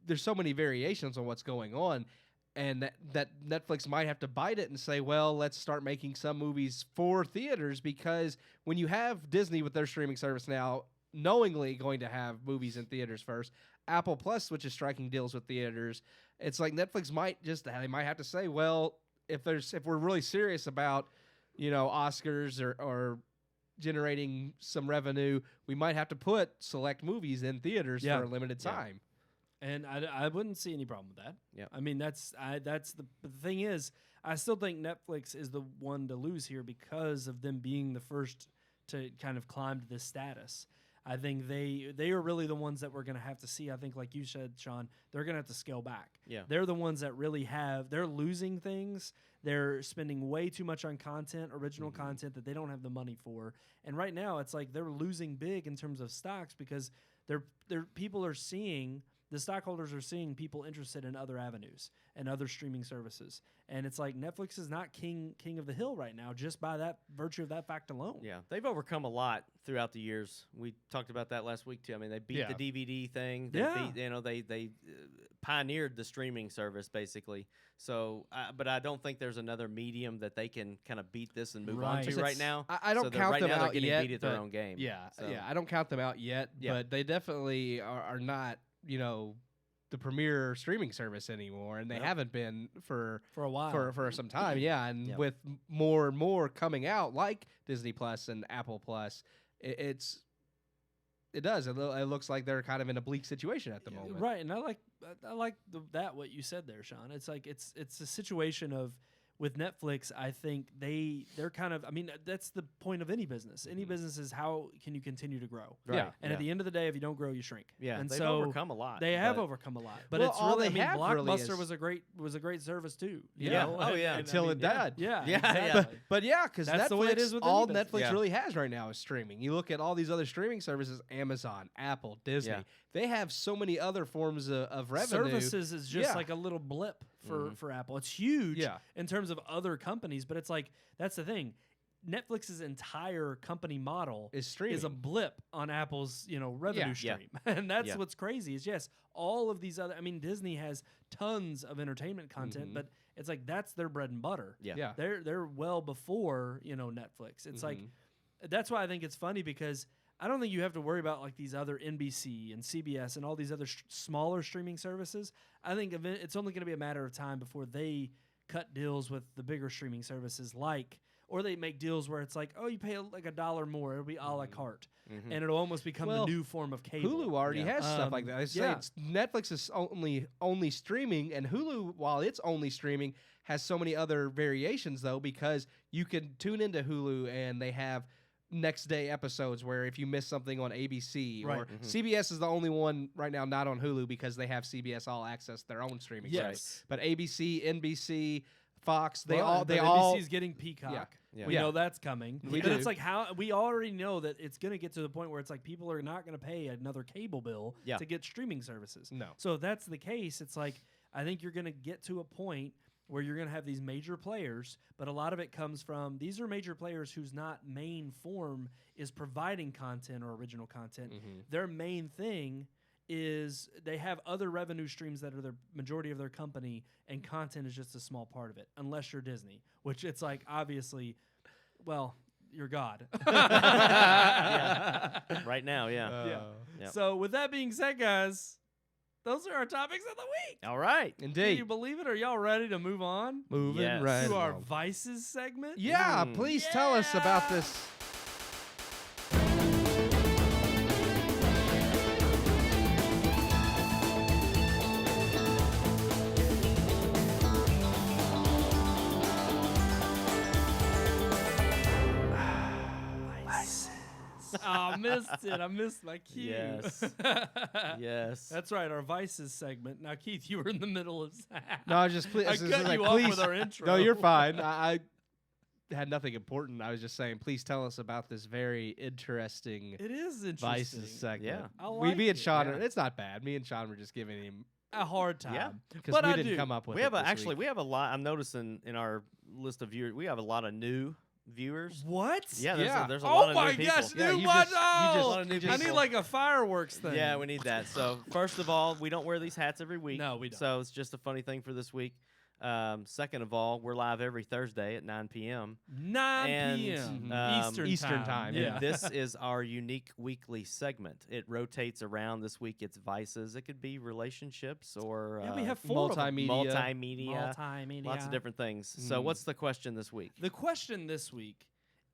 there's so many variations on what's going on, and that Netflix might have to bite it and say, well, let's start making some movies for theaters because when you have Disney with their streaming service now, knowingly going to have movies in theaters first, Apple Plus, which is striking deals with theaters, it's like Netflix might have to say, well, if we're really serious about Oscars or generating some revenue, we might have to put select movies in theaters Yeah. for a limited Yeah. time. And I wouldn't see any problem with that. Yep. I mean, that's the thing is, I still think Netflix is the one to lose here because of them being the first to kind of climb to this status. I think they are really the ones that we're going to have to see. I think, like you said, Sean, they're going to have to scale back. Yeah. They're the ones that really they're losing things. They're spending way too much on content, original content that they don't have the money for. And right now, it's like they're losing big in terms of stocks because people are seeing. The stockholders are seeing people interested in other avenues and other streaming services. And it's like Netflix is not king of the hill right now just by that virtue of that fact alone. Yeah, they've overcome a lot throughout the years. We talked about that last week too. I mean, they beat the DVD thing. They beat, they pioneered the streaming service basically. So, but I don't think there's another medium that they can kind of beat this and move on Right. to right now. I don't so count right them now out they're getting yet. beat at their but own game. Yeah, So, yeah. I don't count them out yet, Yeah. but they definitely are not, the premier streaming service anymore, and they Nope. haven't been for For a while. for some time. Yeah, and Yep. with more and more coming out, like Disney Plus and Apple Plus, it does. It looks like they're kind of in a bleak situation at the moment. Right, and I like what you said there, Sean. It's like it's a situation of with Netflix. I think they're kind of. I mean, that's the point of any business. Any business is how can you continue to grow. Right. Yeah. And at the end of the day, if you don't grow, you shrink. Yeah, and they've so overcome a lot. They have but- overcome a lot, but Well, it's all really. they have really Blockbuster is- was a great service too. you Yeah. know? Oh, yeah. Until it died. Yeah, Yeah, exactly. But yeah, because That's the way it is with all any business. Netflix Yeah. really has right now is streaming. You look at all these other streaming services: Amazon, Apple, Disney. Yeah. They have so many other forms of revenue. Services is just Yeah. like a little blip for Apple. It's huge Yeah. in terms of other companies, but it's like that's the thing. Netflix's entire company model is streaming. is a blip on Apple's revenue Yeah. stream, and that's Yeah. what's crazy. Is yes, all of these other. I mean, Disney has tons of entertainment content, but it's like that's their bread and butter. Yeah. Yeah. They're well before Netflix. It's like that's why I think it's funny because I don't think you have to worry about like these other NBC and CBS and all these other smaller streaming services. I think it's only going to be a matter of time before they cut deals with the bigger streaming services or they make deals where it's like, oh, you pay like $1 more, it'll be a la carte, and it'll almost become the new form of cable. Hulu already Yeah. has stuff like that. I say yeah. Netflix is only streaming, and Hulu, while it's only streaming, has so many other variations though, because you can tune into Hulu and they have next day episodes where if you miss something on ABC Right. or CBS is the only one right now not on Hulu because they have CBS All Access, their own streaming Yes. site. But ABC, NBC, Fox, they Well, all but ABC's getting Peacock. Yeah. We Yeah. know that's coming. We but do. it's like how we already know that it's going to get to the point where it's like people are not going to pay another cable bill Yeah. to get streaming services. No. So if that's the case, it's like I think you're going to get to a point where you're going to have these major players, but a lot of it comes from these are major players whose not main form is providing content or original content. Their main thing is they have other revenue streams that are the majority of their company, and content is just a small part of it, unless you're Disney, which it's like obviously, well, you're God. Yeah. Right now, yeah. Yeah. Yep. So with that being said, guys, those are our topics of the week. All right. Can Indeed. you believe it? Are y'all ready to move on Moving Yes. right to our along. Vices segment? Yeah, please tell us about Yeah. this. Oh, I missed it. I missed my cue. Yes. Yes. That's right, our Vices segment. Now, Keith, you were in the middle of No, I was just I cut you off with our intro. No, you're fine. I had nothing important. I was just saying, please tell us about this very interesting It is interesting. Vices segment. Yeah. I me like and it. Sean, Yeah. it's not bad. Me and Sean were just giving him A hard time. Yeah. because But we I didn't do. come up with We it have this week. we have a lot. I'm noticing in our list of viewers, we have a lot of new viewers. What? Yeah, Yeah. there's a lot Oh of my new people. gosh, Yeah, new you one. just- you just- Oh, A lot of new I need people. like a fireworks thing. Yeah, we need that. So first of all, we don't wear these hats every week. No, we don't. So it's just a funny thing for this week. Second of all, we're live every Thursday at 9 p.m. 9 And, p.m. um, Eastern time, Yeah. And this is our unique weekly segment. It rotates around. This week it's vices. It could be relationships or Yeah, we have four of them. multimedia. multimedia, Multimedia. lots of different things. So what's the question this week? The question this week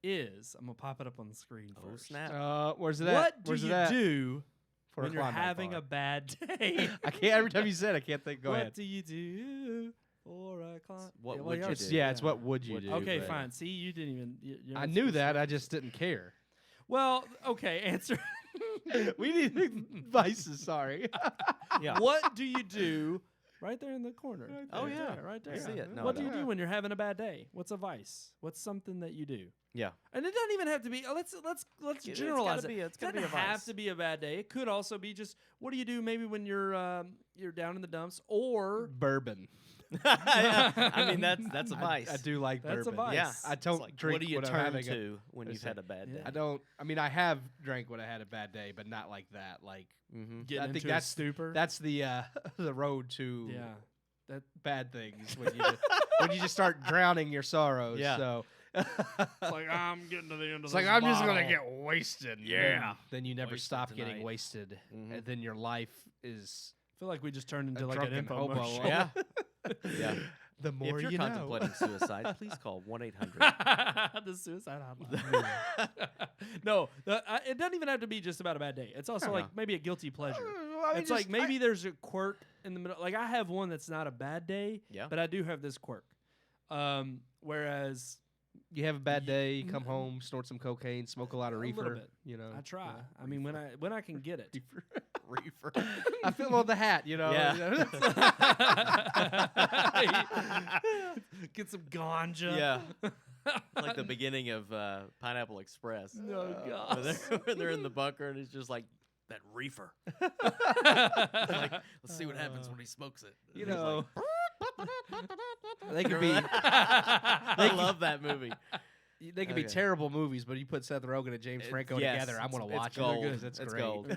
is, I'm gonna pop it up on the screen Oh, first. snap. Where's it at? What do Where's you it at? do For when a you're Klondike having bar. a bad day? I can't. Every time you said, I can't think. Go what ahead. do you do for a Klondike? What would you It's, do? yeah, it's what would you do? Okay, but- fine. See, you didn't even. You're I not knew supposed to- that. I just didn't care. Well, okay. Answer. We need vices. Sorry. Yeah. What do you do? Right there in the corner. Oh, Right yeah. there, right there. I see it. No, what I do you don't. do when you're having a bad day? What's a vice? What's something that you do? Yeah. And it doesn't even have to be. Let's It's generalize gotta it. be- it's It gotta be doesn't a have vice. to be a bad day. It could also be just what do you do maybe when you're down in the dumps or Bourbon. Yeah. I mean, that's a vice. I do like That's a bourbon. vice. Yeah. I don't It's like, drink what do you when I'm turn having a- to when you've it's had like- a bad Yeah. day? I don't. I mean, I have drank when I had a bad day, but not like that. Like Mm-hmm. getting I think into that's- a stupor? that's the the road to yeah. That bad things when you when you just start drowning your sorrows. Yeah. So it's like I'm getting to the end of it's like this I'm just gonna bottle. get wasted. Yeah. Then you never Wasted stop getting tonight. wasted, Mhm. and then your life is I feel like we just turned a into like an drunken info hobo. show. Yeah. Yeah. The more If you're you contemplating suicide, please call 1-800. The suicide hotline. No, it doesn't even have to be just about a bad day. It's also No. like maybe a guilty pleasure. know. It's like maybe there's a quirk in the middle. Like I have one that's not a bad day, Yeah. but I do have this quirk. Whereas you have a bad day, you N- come home, snort some cocaine, smoke a lot of A little reefer. bit. You know, I try. yeah. I mean, when I can get it. Reefer. I feel on the hat. You know. Yeah. You know? Get some ganja. Yeah. Like the beginning of Pineapple Express. No Uh, God. When they're in the bunker and it's just like that reefer. Like, let's see what happens when he smokes it. You And he's know, like, they could be I love that movie. they could be Okay. terrible movies, but you put Seth Rogen and James Franco Yes, together, I'm gonna it's watch gold. it because it's It's great. gold.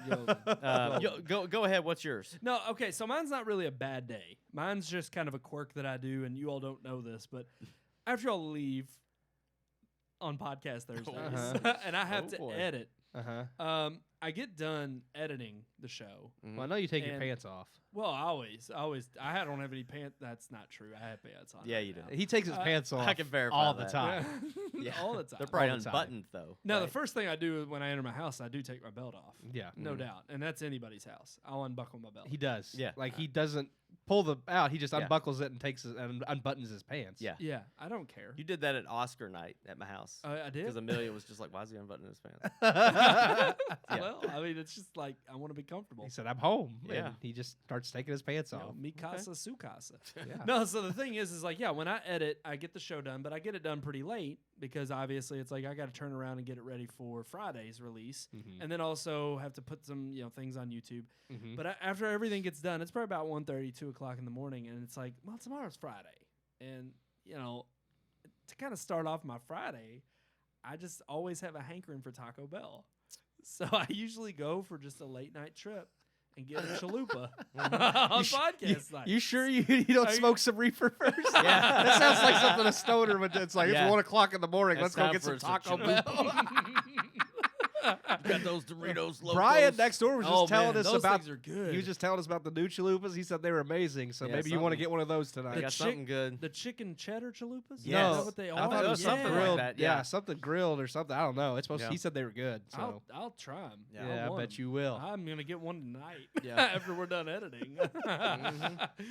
Go ahead. What's yours? No, okay, so mine's not really a bad day. Mine's just kind of a quirk that I do, and you all don't know this, but after y'all leave on podcast Thursdays, Uh-huh. and I have Oh, to boy. edit, Uh-huh. I get done editing the show. Mhm. Well, I know you take your And- pants off. Well, I don't have any pants. That's not true. I have pants on. Yeah, right you do. now. He takes his pants off. I can verify all the that. time. Yeah. all the time. They're probably All the time. unbuttoned though. Now, the right? first thing I do when I enter my house, I do take my belt off. Yeah, No Mhm. doubt. And that's anybody's house. I'll unbuckle my belt. he does. Yeah. like he doesn't pull the out. He just Yeah. unbuckles it and takes it and unbuttons his pants. Yeah. Yeah, I don't care. You did that at Oscar night at my house. I did. Because Amelia was just like, why is he unbuttoning his pants? Well, I mean, it's just like I want to be comfortable. He said, "I'm home." Yeah. and he just starts taking his pants You know, off. mi casa, su casa. Yeah. No, so the thing is like, yeah, when I edit, I get the show done, but I get it done pretty late because obviously it's like I got to turn around and get it ready for Friday's release, Mhm. and then also have to put some things on YouTube. Mhm. But after everything gets done, it's probably about 1:30, 2 o'clock in the morning, and it's like, well, tomorrow's Friday, and to kind of start off my Friday, I just always have a hankering for Taco Bell, so I usually go for just a late night trip and get a chalupa on You sh- podcast night. You sure you don't Are you- smoke some reefer first? Yeah. that sounds like something a stoner would do. It's like Yeah. it's 1 o'clock in the morning. It's Let's go time get for some some Taco Bell. Got those Doritos Locos. Brian next door was just Oh, telling man, us those about. things are good. He was just telling us about the new chalupas. He said they were amazing. So Yeah, maybe you want to something- get one of those I tonight. The got chick- something good. the chicken cheddar chalupas. Is Yes. that what they I are? thought it was Yeah. something Something like grilled. that, yeah. yeah. something grilled or something. I don't know. It's supposed. Yeah. He said they were good. So I'll try them. Yeah. I bet you will. I'm gonna get one tonight. Yeah. After we're done editing.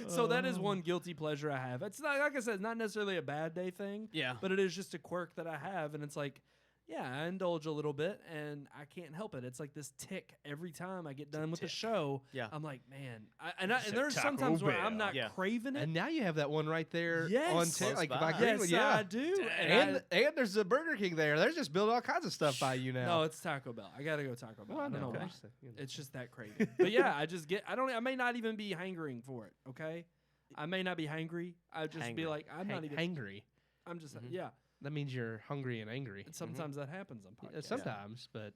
So that is one guilty pleasure I have. It's not, like I said, it's not necessarily a bad day thing, Yeah. but it is just a quirk that I have, and it's like, yeah, I indulge a little bit, and I can't help it. It's like this tick every time I get done with the show. Yeah. I'm like, man, said and there's Taco sometimes where I'm Bell. not Yeah. craving it. And now you have that one right there on Yes. like Close if I by. agree Yes, with you, I do. And there's a Burger King there. They're just building all kinds of stuff by you now. No, it's Taco Bell. I gotta go Taco Bell. Well, I don't know okay. why. You know. It's just that craving. But yeah, I may not even be hangering for it. Okay, I may not be hangry. I just be Hangry. like, I'm not even. hangry. I'm just Mhm. yeah. That means you're hungry and angry. And sometimes that happens on podcasts. Sometimes, but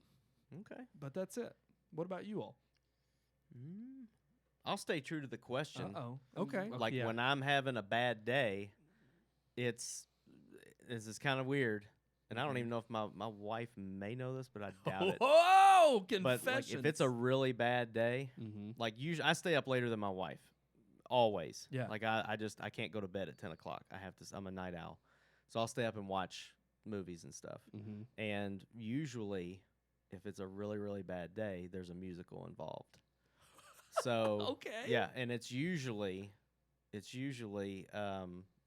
Okay. But that's it. What about you all? I'll stay true to the question. Oh, okay. Like Yeah. when I'm having a bad day, this is kind of weird. And I don't even know if my wife may know this, but I doubt it. Oh, But confessions. like, if it's a really bad day, like usually I stay up later than my wife, always. Yeah. Like I can't go to bed at 10 o'clock. I'm a night owl, so I'll stay up and watch movies and stuff. Mm-hmm. And usually, if it's a really, really bad day, there's a musical involved. So Okay. yeah, and it's usually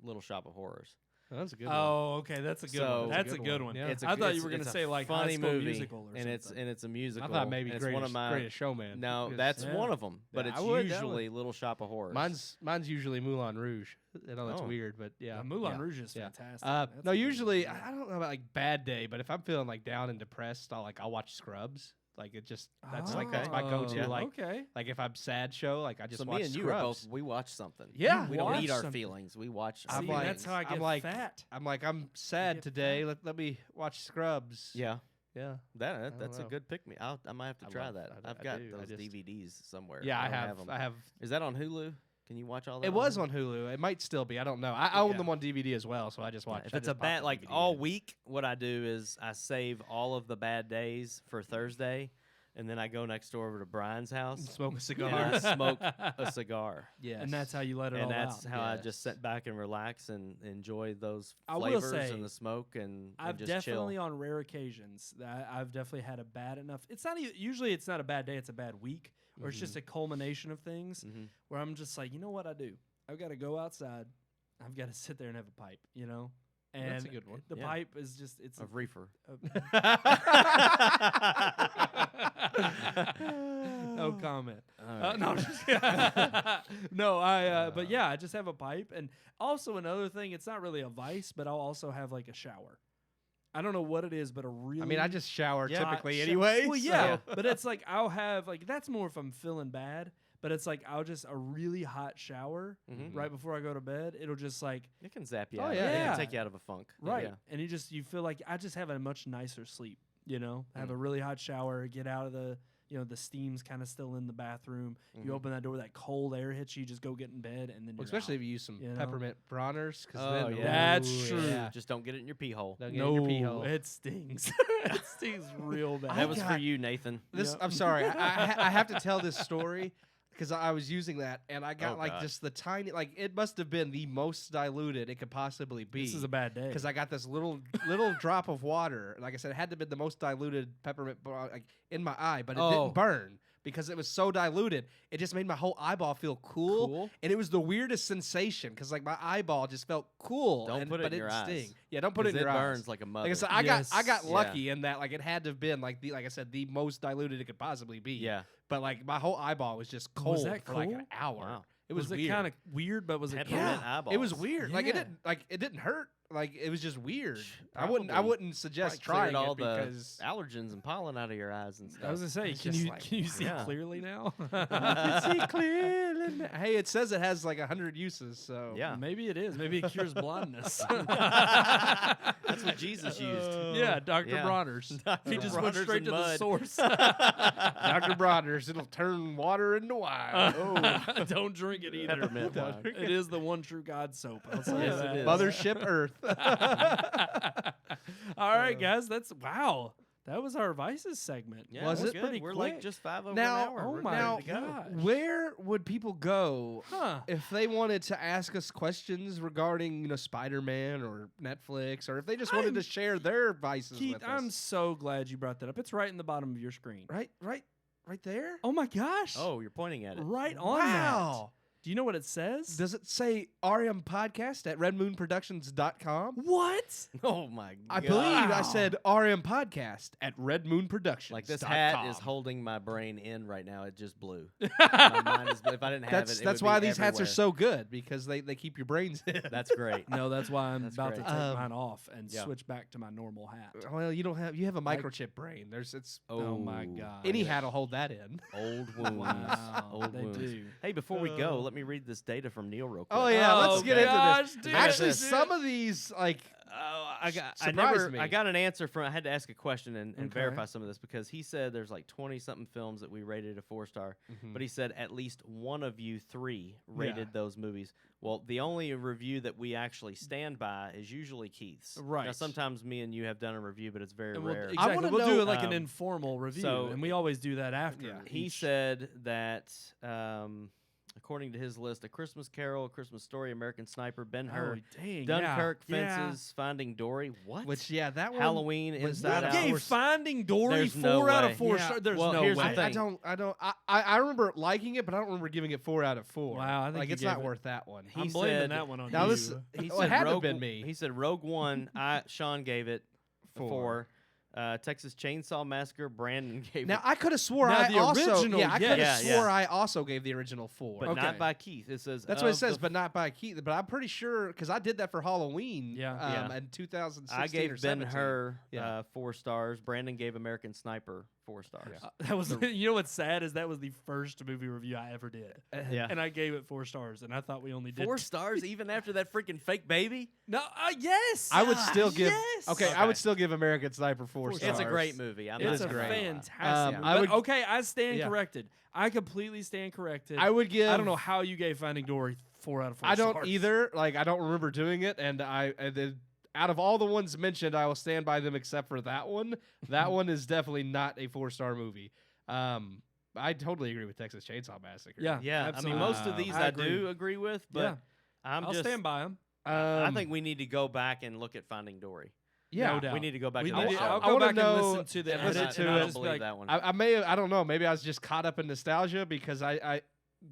Little Shop of Horrors. That's a good one. Oh, okay, that's a good So- one. That's a good one. Yeah. It's I thought you it's- were gonna it's a say like High funny School movie, Musical or and something. it's a musical. I thought maybe and it's one Greatest, of my Greatest Showman. no, because that's Yeah. one of them. But Yeah, it's I would, usually definitely. Little Shop of Horrors. mine's usually Moulin Rouge. I know that's Oh. weird, but yeah. Yeah, Moulin yeah. Rouge is yeah. fantastic. No, That's a good usually one. I don't know about like bad day, but if I'm feeling like down and depressed, I'll watch Scrubs. Like it just that's my go-to. Yeah. Okay. Like if I'm sad show, like I just so watch me and you Scrubs. are both. We watch something. Yeah. we don't watch need our something. feelings. We watch. I'm See, like- that's how I get I'm like- fat. I'm sad get today. fat. Let me watch Scrubs. Yeah, Yeah. that's a know. good pick me. I might have to I try love- that. I I've got do. I those just- DVDs somewhere. Yeah, I don't have. 'em. I have. Is that on Hulu? Can you watch all that? It was on Hulu. It might still be. I don't know. I own them on DVD as well, so I just watch. If I it's just a pop bad the like DVD all in. week, what I do is I save all of the bad days for Thursday, and then I go next door over to Brian's house Smoke a and cigar. I smoke a cigar. Yes. And that's how you let it And all that's out. how I Yes. just sit back and relax and enjoy those I will flavors say, and the smoke and I've just definitely chill. on rare occasions that I've definitely had a bad enough. It's not usually it's not a bad day. It's a bad week, or it's just a culmination of things Mhm. where I'm just like, you know what I do? I've got to go outside. I've got to sit there and have a pipe. You know. And That's a good one. the Yeah. pipe is just it's Of reefer. no comment. All No, right. no, but yeah, I just have a pipe, and also another thing. It's not really a vice, but I'll also have like a shower. I don't know what it is, but a really. I mean, I just shower Yeah, typically hot anyway. Well, so- yeah, but it's like I'll have like that's more if I'm feeling bad. But it's like I'll just a really hot shower Mhm. right before I go to bed. It'll just like It can zap you Oh, out. yeah. It Yeah. can take you out of a funk. right, Yeah. and you feel like I just have a much nicer sleep. You know, have Mm. a really hot shower, get out of the the steam's kind of still in the bathroom. Mhm. You open that door, that cold air hits you. Just go get in bed, and then Well, you're especially out. if you use some you know? peppermint broners. Oh, yeah. That's true. Yeah. Just don't get it in your pee hole. Don't get in your pee hole. it stings. it stings real bad. That was for got- you, Nathan. This Yep. I'm sorry. I have to tell this story because I was using that and I got Oh, like God. just the tiny it must have been the most diluted it could possibly be. This is a bad day. because I got this little drop of water. Like I said, it had to be the most diluted peppermint in my eye, but it Oh. didn't burn because it was so diluted. It just made my whole eyeball feel cool. And it was the weirdest sensation because like my eyeball just felt cool. Don't put it but in your didn't eyes. sting. Yeah, don't put it in your it eyes. burns like a mother. Like I said, I Yes. got Yeah. lucky in that like it had to have been like I said the most diluted it could possibly be. yeah. But like my whole eyeball was just Was cold that for like an cool? hour. Wow. It was, it weird. kind of weird, but was it Peppermint cool? eyeballs. It was weird. Like Yeah. it didn't hurt. Like it was just weird. I Probably- wouldn't suggest Probably trying cleared all it the because allergens and pollen out of your eyes and stuff. I was gonna say, It's can just you like, can you see yeah. clearly now? I can see clearly. Hey, it says it has like 100 uses. So Yeah. Maybe it is. Maybe it cures blindness. That's what Jesus used. Yeah, Dr. Yeah. Bronner's. Dr. He just went Bronner's straight and to the mud. source. Dr. Bronner's, it'll turn water into wine. Oh, don't drink it either. Peppermint Don't wine. drink it is the one true God soap. I'll say Yes, that. it is. Mothership Earth. All right, guys. That's wow. That was our vices segment. Yeah, Was that's it? good. Pretty We're quick. like just 5 over Now- an hour. oh We're my ready to go. God. Where would people go Huh. if they wanted to ask us questions regarding, Spider-Man or Netflix, or if they just wanted to share their vices Keith, with us? I'm so glad you brought that up. It's right in the bottom of your screen. right there. Oh my gosh. Oh, you're pointing at it. Right on Wow. that. Do you know what it says? Does it say RMPodcast at redmoonproductions.com? What? Oh my god. I believe I Wow. said RMPodcast at redmoonproductions. Like this hat is holding my brain in right now. It just blew. My mind is, if I didn't have it, That's it would why be these hats are everywhere. so good because they keep your brains in. That's great. No, that's why I'm That's about great. to take Um, mine off and yeah. switch back to my normal hat. Well, you have a microchip brain. It's Oh my God. any hat will hold that in. Old wounds. Wow, Old they wounds. do. Hey, before we go, let me read this data from Neil real quick. Oh yeah, Oh, let's get into gosh, this. dude. Actually, This- some of these like I surprised me. got an answer from. I had to ask a question and Okay. verify some of this because he said there's like 20 something films that we rated a 4-star, but he said at least one of you 3 rated those movies. Well, the only review that we actually stand by is usually Keith's. Now, Right. sometimes me and you have done a review, but it's very And we'll, rare. exactly. wanna We'll do know, it like an um, informal review, so- and we always do that after. Yeah. He each- said that according to his list, A Christmas Carol, A Christmas Story, American Sniper, Ben-Hur, Oh, dang. Dunkirk, yeah. Fences, Finding Dory. What? Which that one Halloween, was Inside not Out. a Gave four- Finding Dory There's no 4 out way. of 4 Yeah. stars. There's Well, no here's the way. thing. I remember liking it, but I don't remember giving it 4 out of 4. Wow, I think like you it's gave not it- worth that one. He I'm blaming said- that one on Now you. this- He Well, it said had to have Rogue. been me. He said Rogue One. Sean gave it 4. Texas Chainsaw Massacre. Brandon gave Now it, I could have swore Now, I the also original, I could have yes. swore Yeah. I also gave the original 4. but not by Keith. It says That's what it of says, the but not by Keith. But I'm pretty sure because I did that for Halloween. Yeah. In 2016 I or gave 17. Ben-Hur Yeah. 4 stars. Brandon gave American Sniper 4 stars. Yeah. That was you know what's sad is that was the first movie review I ever did. Yeah. And I gave it 4 stars, and I thought we only did 4 stars even after that freaking fake baby? No, yes. I would still give. yes. Okay, I would still give American Sniper 4 stars. It's a great movie. I'm It's not a gonna lie. fantastic movie. I But would- okay, I stand Yeah. corrected. I completely stand corrected. I would give. I don't know how you gave Finding Dory 4 out of 4 I don't stars. either. Like I don't remember doing it, and out of all the ones mentioned, I will stand by them except for that one. That one is definitely not a 4-star movie. I totally agree with Texas Chainsaw Massacre. Yeah. Yeah, absolutely. I mean, most of these I I do agree with, but Yeah. I'll I'll stand by them. I think we need to go back and look at Finding Dory. yeah. No doubt. We need to go back We to need that to, show. I'll I go wanna back know- and listen to the and And listen edit, to and I I'll don't it. just be believe like, that one. I may I don't know. Maybe I was just caught up in nostalgia because I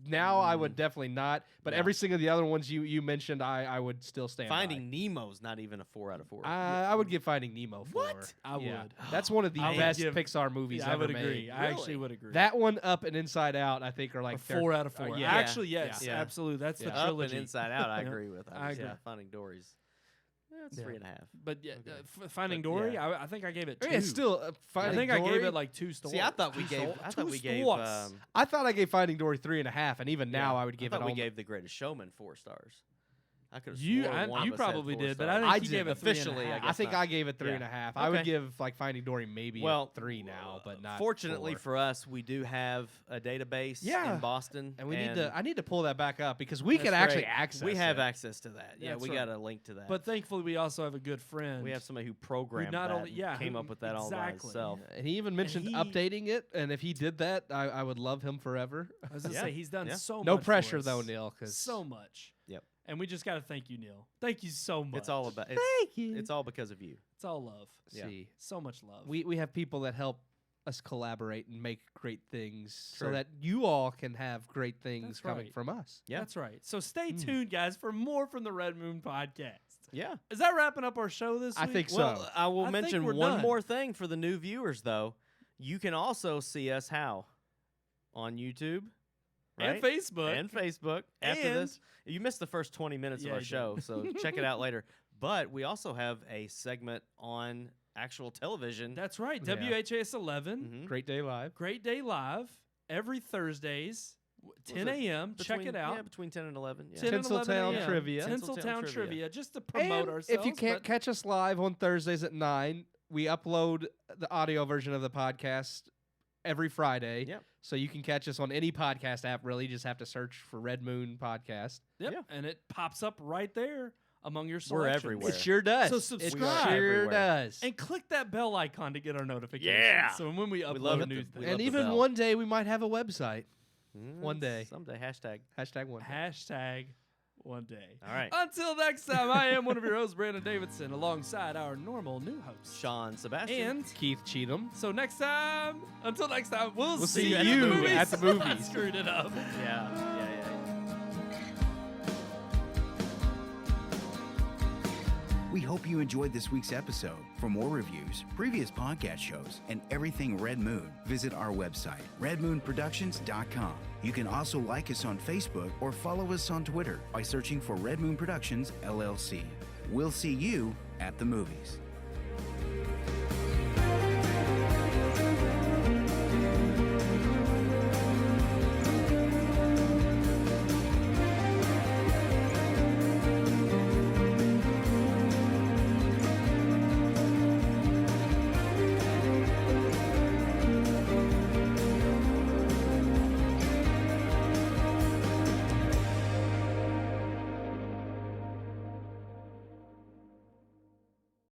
now I would definitely not. But Yeah. every single of the other ones you mentioned, I would still stand Finding Nemo's not even a 4 out of 4. by. I would give Finding Nemo 4. What? I Yeah. would. That's one of the I would best give- Pixar movies Yeah, I ever would made. agree. I actually Really? would agree. That one, Up and Inside Out, I think are A like 4 out of 4. yeah. Actually, yes, Yeah. absolutely. That's the Yeah. Up and trilogy. Inside Out, I Yeah. agree with. I agree. Yeah, Finding Dory's. That's Yeah. 3.5. But yeah, Okay. Finding But, Dory, yeah. I think I gave it 2. Yeah, it's still I Finding think Dory. I gave it like 2 stars. See, I thought we Two gave. stars. I thought Two we gave. stars. I thought I gave Finding Dory 3.5, and even now yeah, I would give I it. thought we almo- gave The Greatest Showman 4 stars. I could have You- sworn I- one you of us had probably 4 did, but stars. I think I you did. gave it Officially, 3.5. I I think not. I gave it 3.5. I would Okay. give like Finding Dory maybe Well, a 3 now, but not. Fortunately 4. for us, we do have a database Yeah. in Boston, and we need to. I need to pull that back up because we That's can actually great. access. We have it. access to that. Yeah, That's we right. got a link to that. But thankfully, we also have a good friend. we have somebody who programmed not that, only- and yeah, came who- up with that all by exactly. himself. And he even mentioned he- updating it, and if he did that, I would love him forever. I was gonna Yeah. say he's done Yeah. so much. No for pressure us. though, Neil, because So much. Yep. And we just got to thank you, Neil. Thank you so much. It's all about. It's, thank you. it's all because of you. It's all love. Yeah. See, So much love. we have people that help us collaborate and make great things, so True. that you all can have great things That's coming right. from us. Yeah. That's right. So stay Mm. tuned, guys, for more from the Red Moon podcast. Yeah. Is that wrapping up our show this I week? think so. Well, I will I think mention we're one done. more thing for the new viewers, though. You can also see us how on YouTube, And right? Facebook. And Facebook. After And- this, you missed the first 20 minutes Yeah, of our you did. show, so check it out later. But we also have a segment on actual television. That's right. Yeah. WHAS 11. Mhm. Great Day Live. Great Day Live every Thursdays, 10 it? a.m. Check Between- it out. Yeah, between 10 and 11. Yeah. 10 and 11 Tinseltown a.m. Trivia. Tinseltown Tinseltown Trivia. Trivia. Just to promote And ourselves. if you can't but- catch us live on Thursdays at 9, we upload the audio version of the podcast every Friday. Yep. So you can catch us on any podcast app, really. You just have to search for Red Moon Podcast. Yep. Yeah. And it pops up right there among your We're selections. everywhere. It sure does. So It subscribe. sure Everywhere. does. And click that bell icon to get our notifications. Yeah. So when we upload love a it. new We thing. love And the even bell. one day we might have a website. Mm, One day. Someday. Hashtag. Hashtag one day. Hashtag one day. All right. Until next time, I am one of your hosts, Brandon Davidson, alongside our normal new host. Sean Sebastian. And Keith Cheatham. so next time, until next time, we'll see you you at the movies. at the I movies. screwed it up. Yeah. We hope you enjoyed this week's episode. For more reviews, previous podcast shows, and everything Red Moon, visit our website, redmoonproductions.com. You can also like us on Facebook or follow us on Twitter by searching for Red Moon Productions, LLC. We'll see you at the movies.